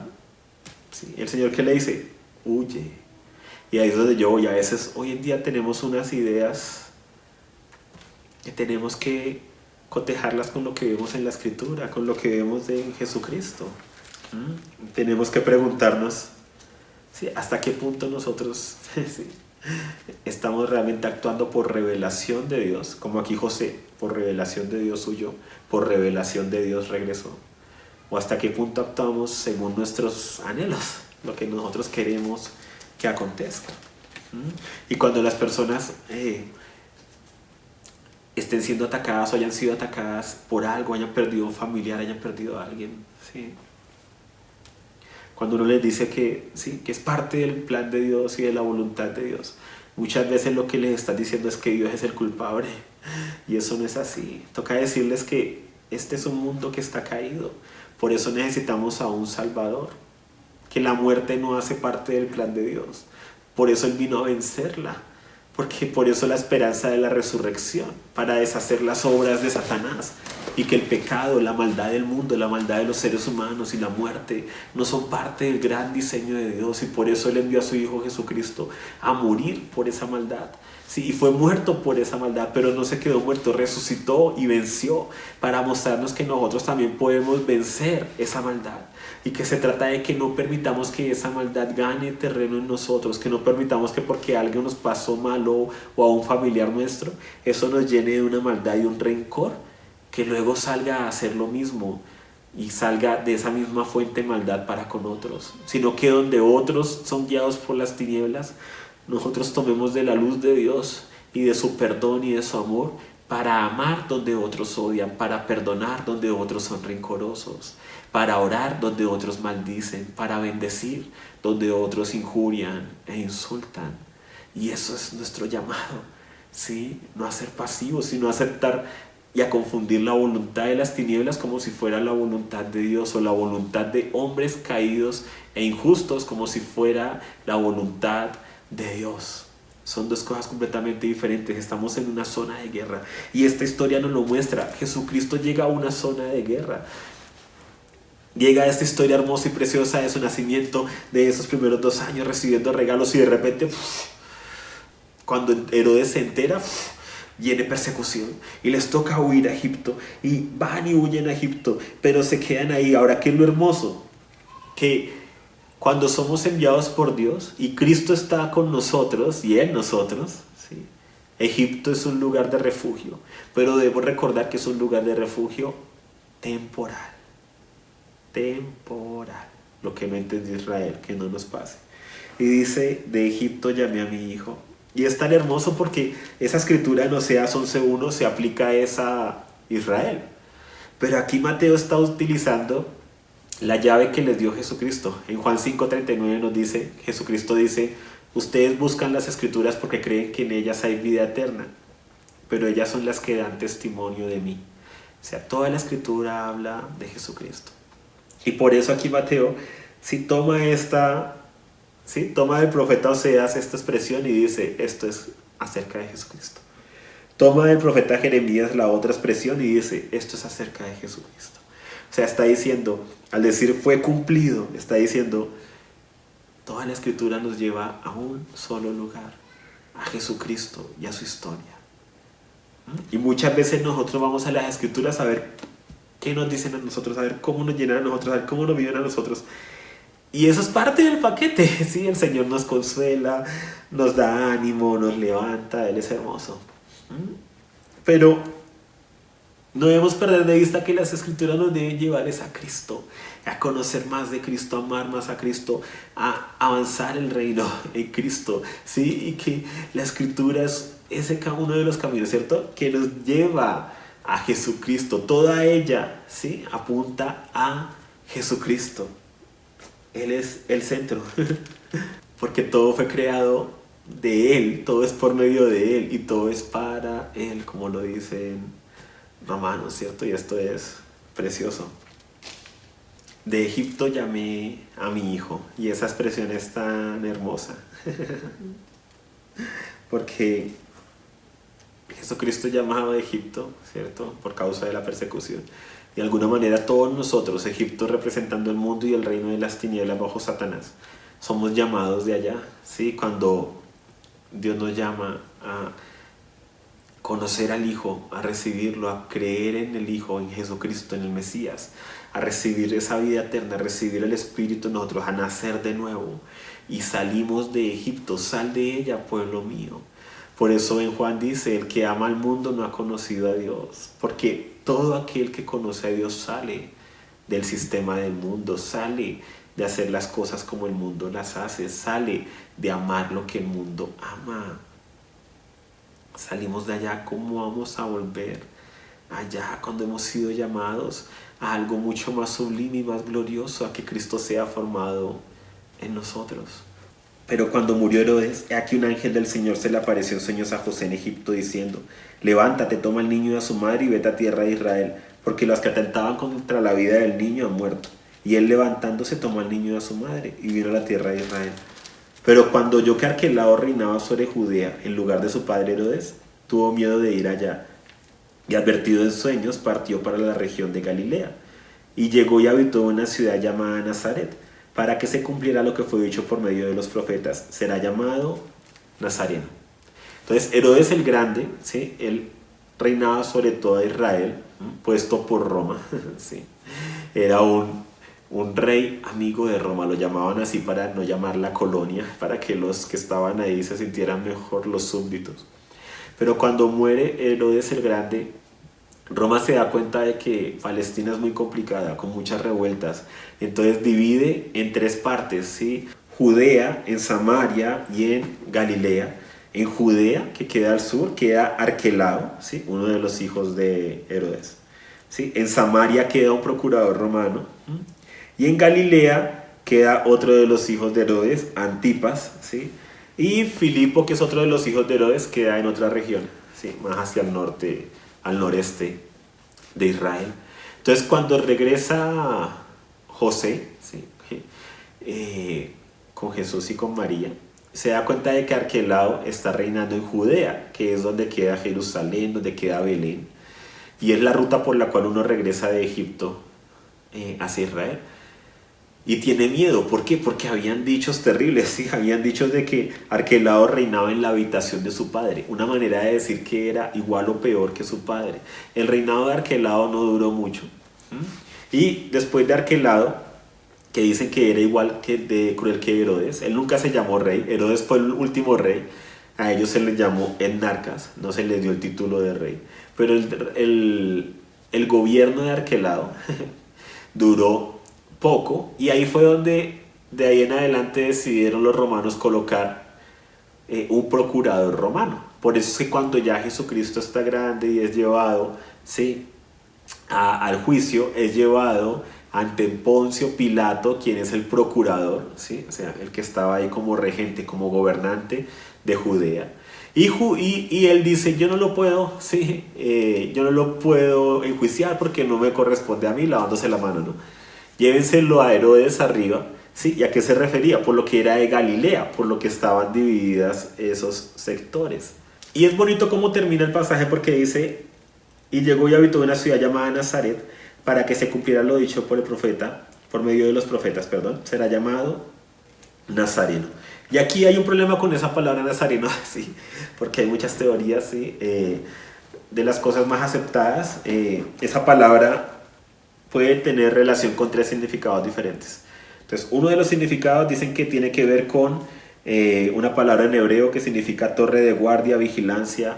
Speaker 1: ¿Sí? El Señor, ¿qué le dice? Huye. Y ahí es donde yo voy. A veces hoy en día tenemos unas ideas que tenemos que cotejarlas con lo que vemos en la Escritura, con lo que vemos de Jesucristo. Tenemos que preguntarnos, ¿sí? ¿Hasta qué punto nosotros sí, estamos realmente actuando por revelación de Dios? Como aquí José, por revelación de Dios huyó, por revelación de Dios regresó. ¿O hasta qué punto actuamos según nuestros anhelos, lo que nosotros queremos que acontezca? Y cuando las personas estén siendo atacadas o hayan sido atacadas por algo, hayan perdido un familiar, hayan perdido a alguien, ¿sí? Cuando uno les dice que, ¿sí? que es parte del plan de Dios y de la voluntad de Dios, muchas veces lo que les están diciendo es que Dios es el culpable, y eso no es así. Toca decirles que este es un mundo que está caído, por eso necesitamos a un Salvador, que la muerte no hace parte del plan de Dios. Por eso Él vino a vencerla. Porque por eso la esperanza de la resurrección, para deshacer las obras de Satanás. Y que el pecado, la maldad del mundo, la maldad de los seres humanos y la muerte no son parte del gran diseño de Dios. Y por eso Él envió a su Hijo Jesucristo a morir por esa maldad. Sí, y fue muerto por esa maldad, pero no se quedó muerto, resucitó y venció para mostrarnos que nosotros también podemos vencer esa maldad. Y que se trata de que no permitamos que esa maldad gane terreno en nosotros, que no permitamos que porque alguien nos pasó mal o a un familiar nuestro, eso nos llene de una maldad y un rencor, que luego salga a hacer lo mismo y salga de esa misma fuente de maldad para con otros, sino que donde otros son guiados por las tinieblas, nosotros tomemos de la luz de Dios y de su perdón y de su amor para amar donde otros odian, para perdonar donde otros son rencorosos, para orar donde otros maldicen, para bendecir donde otros injurian e insultan. Y eso es nuestro llamado, ¿sí? No a ser pasivos, sino a aceptar y a confundir la voluntad de las tinieblas como si fuera la voluntad de Dios, o la voluntad de hombres caídos e injustos como si fuera la voluntad de Dios. Son dos cosas completamente diferentes. Estamos en una zona de guerra y esta historia nos lo muestra. Jesucristo llega a una zona de guerra. Llega a esta historia hermosa y preciosa de su nacimiento, de esos primeros 2 años recibiendo regalos, y de repente cuando Herodes se entera, viene persecución y les toca huir a Egipto, y van y huyen a Egipto, pero se quedan ahí. Ahora, ¿qué es lo hermoso? Que cuando somos enviados por Dios y Cristo está con nosotros y en nosotros, ¿sí? Egipto es un lugar de refugio, pero debemos recordar que es un lugar de refugio temporal. Temporal. Lo que no entendió Israel, que no nos pase. Y dice, de Egipto llamé a mi hijo. Y es tan hermoso porque esa escritura en Oseas 11:1 se aplica a esa Israel. Pero aquí Mateo está utilizando la llave que les dio Jesucristo. En Juan 5:39 nos dice, Jesucristo dice, ustedes buscan las escrituras porque creen que en ellas hay vida eterna, pero ellas son las que dan testimonio de mí. O sea, toda la escritura habla de Jesucristo. Y por eso aquí Mateo toma del profeta Oseas esta expresión y dice, esto es acerca de Jesucristo. Toma del profeta Jeremías la otra expresión y dice, esto es acerca de Jesucristo. O sea, está diciendo, Al decir fue cumplido, está diciendo, toda la escritura nos lleva a un solo lugar, a Jesucristo y a su historia. Y muchas veces nosotros vamos a las escrituras a ver qué nos dicen a nosotros, a ver cómo nos llenan a nosotros, a ver cómo nos viven a nosotros. Y eso es parte del paquete, ¿sí? El Señor nos consuela, nos da ánimo, nos levanta, Él es hermoso. Pero no debemos perder de vista que las escrituras nos deben llevar es a Cristo, a conocer más de Cristo, a amar más a Cristo, a avanzar el reino en Cristo, ¿sí? Y que la escritura es uno de los caminos, ¿cierto? Que nos lleva a Jesucristo. Toda ella, ¿sí? Apunta a Jesucristo. Él es el centro, porque todo fue creado de Él, todo es por medio de Él y todo es para Él, como lo dicen Romanos, ¿cierto? Y esto es precioso. De Egipto llamé a mi hijo, y esa expresión es tan hermosa, porque Jesucristo llamaba a Egipto, ¿cierto? Por causa de la persecución. De alguna manera todos nosotros, Egipto representando el mundo y el reino de las tinieblas bajo Satanás, somos llamados de allá, ¿sí? Cuando Dios nos llama a conocer al Hijo, a recibirlo, a creer en el Hijo, en Jesucristo, en el Mesías, a recibir esa vida eterna, a recibir el Espíritu en nosotros, a nacer de nuevo. Y salimos de Egipto, sal de ella, pueblo mío. Por eso en Juan dice, el que ama al mundo no ha conocido a Dios, porque todo aquel que conoce a Dios sale del sistema del mundo, sale de hacer las cosas como el mundo las hace, sale de amar lo que el mundo ama. Salimos de allá, ¿cómo vamos a volver allá cuando hemos sido llamados a algo mucho más sublime y más glorioso, a que Cristo sea formado en nosotros? Pero cuando murió Herodes, he aquí un ángel del Señor se le apareció en sueños a José en Egipto diciendo, levántate, toma al niño y a su madre y vete a tierra de Israel, porque los que atentaban contra la vida del niño han muerto. Y él levantándose tomó al niño y a su madre y vino a la tierra de Israel. Pero cuando oyó que Arquelao reinaba sobre Judea en lugar de su padre Herodes, tuvo miedo de ir allá, y advertido en sueños partió para la región de Galilea, y llegó y habitó en una ciudad llamada Nazaret, para que se cumpliera lo que fue dicho por medio de los profetas, será llamado Nazareno. Entonces Herodes el Grande, ¿sí? Él reinaba sobre toda Israel, puesto por Roma, ¿sí? Era un rey amigo de Roma, lo llamaban así para no llamarla colonia, para que los que estaban ahí se sintieran mejor, los súbditos. Pero cuando muere Herodes el Grande, Roma se da cuenta de que Palestina es muy complicada, con muchas revueltas. Entonces divide en tres partes, ¿sí? Judea, en Samaria y en Galilea. En Judea, que queda al sur, queda Arquelao, ¿sí? Uno de los hijos de Herodes, ¿sí? En Samaria queda un procurador romano. Y en Galilea queda otro de los hijos de Herodes, Antipas, ¿sí? Y Filipo, que es otro de los hijos de Herodes, queda en otra región, ¿sí? Más hacia el norte, al noreste de Israel. Entonces cuando regresa José, ¿sí? Con Jesús y con María, se da cuenta de que Arquelao está reinando en Judea, que es donde queda Jerusalén, donde queda Belén, y es la ruta por la cual uno regresa de Egipto hacia Israel. Y tiene miedo, ¿por qué? Porque habían dichos terribles, ¿sí? Habían dichos de que Arquelao reinaba en la habitación de su padre, una manera de decir que era igual o peor que su padre. El reinado de Arquelao no duró mucho. Y después de Arquelao, que dicen que era igual que de cruel que Herodes, él nunca se llamó rey, Herodes fue el último rey, a ellos se les llamó etnarcas, no se les dio el título de rey, pero el gobierno de Arquelao duró poco, y ahí fue donde de ahí en adelante decidieron los romanos colocar un procurador romano. Por eso es que cuando ya Jesucristo está grande y es llevado, ¿sí?, al juicio, es llevado ante Poncio Pilato, quien es el procurador, ¿sí? O sea, el que estaba ahí como regente, como gobernante de Judea. Y él dice, yo no lo puedo, ¿sí? Yo no lo puedo enjuiciar porque no me corresponde a mí, lavándose la mano, ¿no? Llévenselo a Herodes arriba, ¿sí? ¿Y a qué se refería? Por lo que era de Galilea, por lo que estaban divididas esos sectores. Y es bonito cómo termina el pasaje, porque dice, y llegó y habitó en una ciudad llamada Nazaret, para que se cumpliera lo dicho por el profeta, por medio de los profetas, perdón, será llamado Nazareno. Y aquí hay un problema con esa palabra nazareno, sí, porque hay muchas teorías, sí, de las cosas más aceptadas. Esa palabra puede tener relación con tres significados diferentes. Entonces, uno de los significados dicen que tiene que ver con una palabra en hebreo que significa torre de guardia, vigilancia,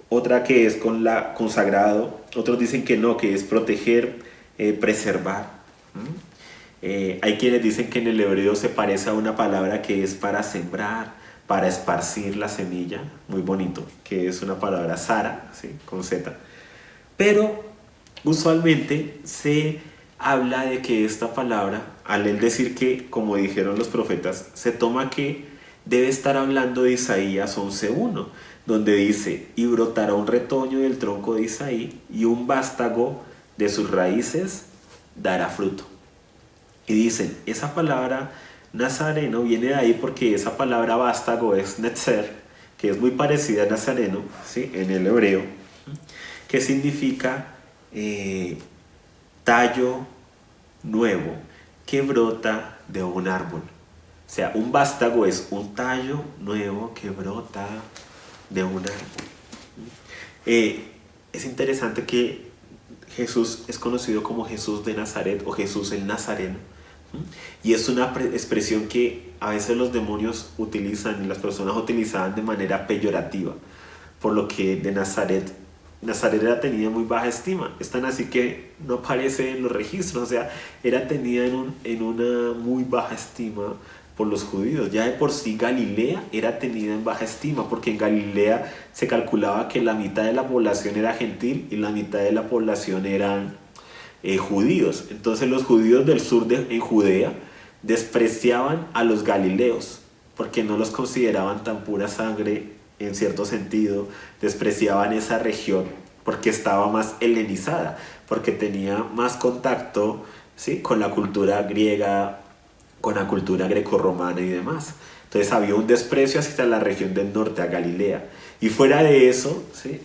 Speaker 1: otra que es con la consagrado, otros dicen que no, que es proteger, preservar. Hay quienes dicen que en el hebreo se parece a una palabra que es para sembrar, para esparcir la semilla, muy bonito, que es una palabra Sara, ¿sí? Con Z. Pero usualmente se habla de que esta palabra, al él decir que, como dijeron los profetas, se toma que debe estar hablando de Isaías 11:1, donde dice, y brotará un retoño del tronco de Isaí, y un vástago de sus raíces dará fruto. Y dicen, esa palabra nazareno viene de ahí porque esa palabra vástago es netzer, que es muy parecida a nazareno, ¿sí? En el hebreo, que significa tallo nuevo que brota de un árbol. O sea, un vástago es un tallo nuevo que brota de un árbol. Es interesante que Jesús es conocido como Jesús de Nazaret o Jesús el Nazareno. Y es una expresión que a veces los demonios utilizan y las personas utilizaban de manera peyorativa, por lo que de Nazaret era tenida en muy baja estima. Es tan así que no aparece en los registros, o sea, era tenida en una muy baja estima por los judíos. Ya de por sí Galilea era tenida en baja estima, porque en Galilea se calculaba que la mitad de la población era gentil y la mitad de la población eran judíos. Entonces los judíos del sur en Judea despreciaban a los galileos porque no los consideraban tan pura sangre en cierto sentido, despreciaban esa región porque estaba más helenizada, porque tenía más contacto, ¿sí? Con la cultura griega, con la cultura grecorromana y demás. Entonces había un desprecio hacia la región del norte, a Galilea. Y fuera de eso, ¿sí?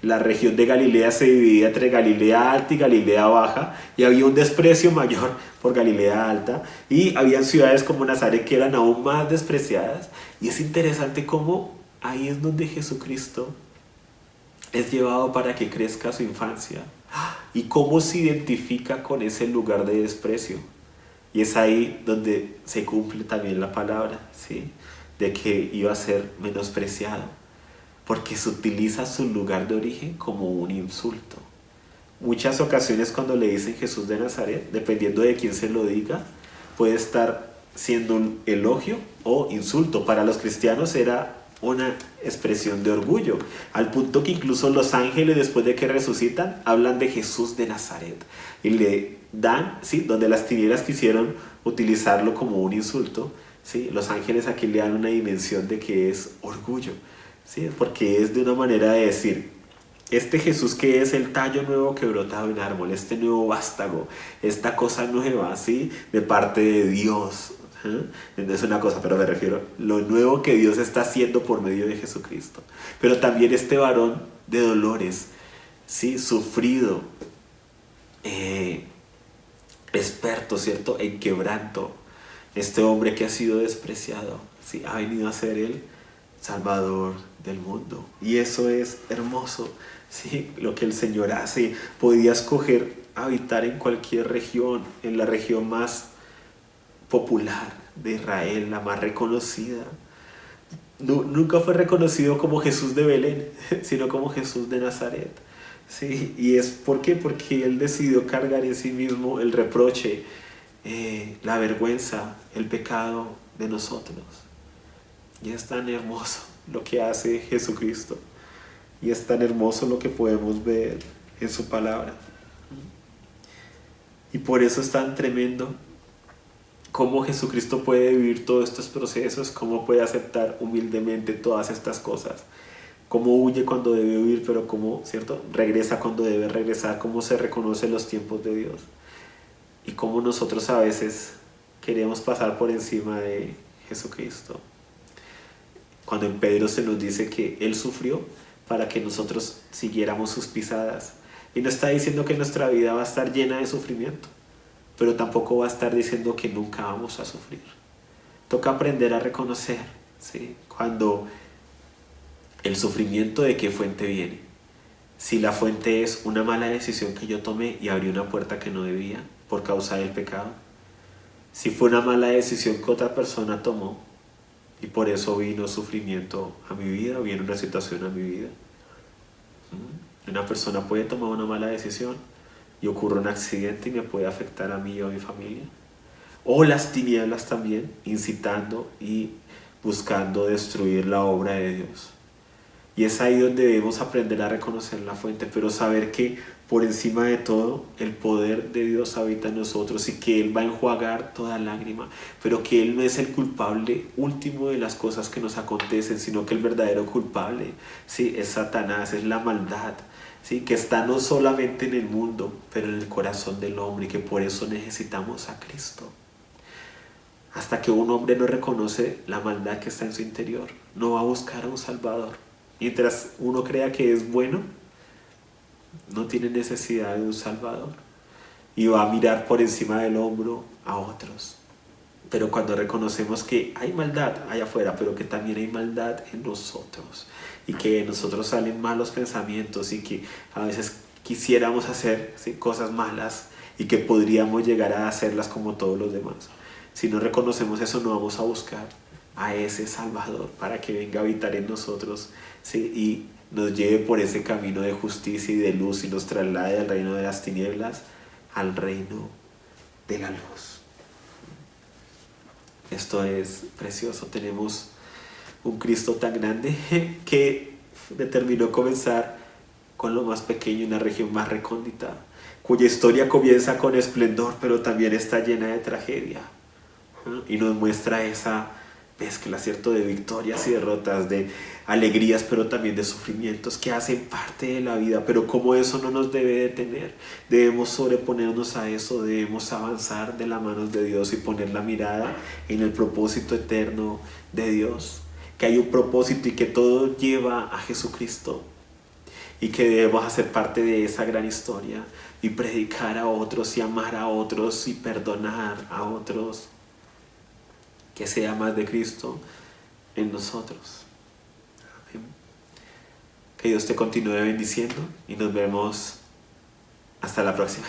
Speaker 1: La región de Galilea se dividía entre Galilea Alta y Galilea Baja, y había un desprecio mayor por Galilea Alta, y había ciudades como Nazaret que eran aún más despreciadas. Y es interesante cómo ahí es donde Jesucristo es llevado para que crezca su infancia, y cómo se identifica con ese lugar de desprecio. Y es ahí donde se cumple también la palabra, ¿sí? De que iba a ser menospreciado, porque se utiliza su lugar de origen como un insulto. Muchas ocasiones cuando le dicen Jesús de Nazaret, dependiendo de quién se lo diga, puede estar siendo un elogio o insulto. Para los cristianos era una expresión de orgullo, al punto que incluso los ángeles, después de que resucitan, hablan de Jesús de Nazaret y le dan, ¿sí? Donde las tinieblas quisieron utilizarlo como un insulto, ¿sí? Los ángeles aquí le dan una dimensión de que es orgullo, ¿sí? Porque es de una manera de decir, este Jesús que es el tallo nuevo que brota de un árbol, este nuevo vástago, esta cosa nueva, ¿sí? De parte de Dios. Es una cosa, pero me refiero lo nuevo que Dios está haciendo por medio de Jesucristo. Pero también este varón de dolores, ¿sí? Sufrido, experto, ¿cierto? En quebranto. Este hombre que ha sido despreciado, ¿sí? Ha venido a ser el Salvador del mundo. Y eso es hermoso, ¿sí? Lo que el Señor hace. Podía escoger habitar en cualquier región, en la región más popular de Israel, la más reconocida. Nunca fue reconocido como Jesús de Belén, sino como Jesús de Nazaret. ¿Sí? ¿Y es por qué? Porque Él decidió cargar en sí mismo el reproche, la vergüenza, el pecado de nosotros. Y es tan hermoso lo que hace Jesucristo. Y es tan hermoso lo que podemos ver en su palabra. Y por eso es tan tremendo cómo Jesucristo puede vivir todos estos procesos, cómo puede aceptar humildemente todas estas cosas, cómo huye cuando debe huir, pero cómo, ¿cierto?, regresa cuando debe regresar, cómo se reconoce los tiempos de Dios, y cómo nosotros a veces queremos pasar por encima de Jesucristo. Cuando en Pedro se nos dice que Él sufrió para que nosotros siguiéramos sus pisadas, y no está diciendo que nuestra vida va a estar llena de sufrimiento, pero tampoco va a estar diciendo que nunca vamos a sufrir. Toca aprender a reconocer, ¿sí?, cuando el sufrimiento de qué fuente viene. Si la fuente es una mala decisión que yo tomé y abrí una puerta que no debía por causa del pecado. Si fue una mala decisión que otra persona tomó y por eso vino sufrimiento a mi vida, o vino una situación a mi vida. Una persona puede tomar una mala decisión y ocurre un accidente y me puede afectar a mí o a mi familia. O las tinieblas también, incitando y buscando destruir la obra de Dios. Y es ahí donde debemos aprender a reconocer la fuente, pero saber que por encima de todo el poder de Dios habita en nosotros y que Él va a enjuagar toda lágrima, pero que Él no es el culpable último de las cosas que nos acontecen, sino que el verdadero culpable, ¿sí?, es Satanás, es la maldad, ¿sí?, que está no solamente en el mundo, pero en el corazón del hombre, y que por eso necesitamos a Cristo. Hasta que un hombre no reconoce la maldad que está en su interior, no va a buscar a un Salvador. Mientras uno crea que es bueno, no tiene necesidad de un Salvador y va a mirar por encima del hombro a otros. Pero cuando reconocemos que hay maldad allá afuera, pero que también hay maldad en nosotros, y que de nosotros salen malos pensamientos y que a veces quisiéramos hacer, ¿sí?, cosas malas y que podríamos llegar a hacerlas como todos los demás. Si no reconocemos eso, no vamos a buscar a ese Salvador para que venga a habitar en nosotros, ¿sí?, y nos lleve por ese camino de justicia y de luz y nos traslade del reino de las tinieblas al reino de la luz. Esto es precioso. Tenemos un Cristo tan grande que determinó comenzar con lo más pequeño, en la región más recóndita, cuya historia comienza con esplendor, pero también está llena de tragedia. Y nos muestra esa mezcla, ¿cierto?, de victorias y derrotas, de alegrías, pero también de sufrimientos que hacen parte de la vida. Pero como eso no nos debe detener, debemos sobreponernos a eso, debemos avanzar de las manos de Dios y poner la mirada en el propósito eterno de Dios. Que hay un propósito y que todo lleva a Jesucristo. Y que debemos hacer parte de esa gran historia y predicar a otros y amar a otros y perdonar a otros. Que sea más de Cristo en nosotros. Amén. Que Dios te continúe bendiciendo y nos vemos hasta la próxima.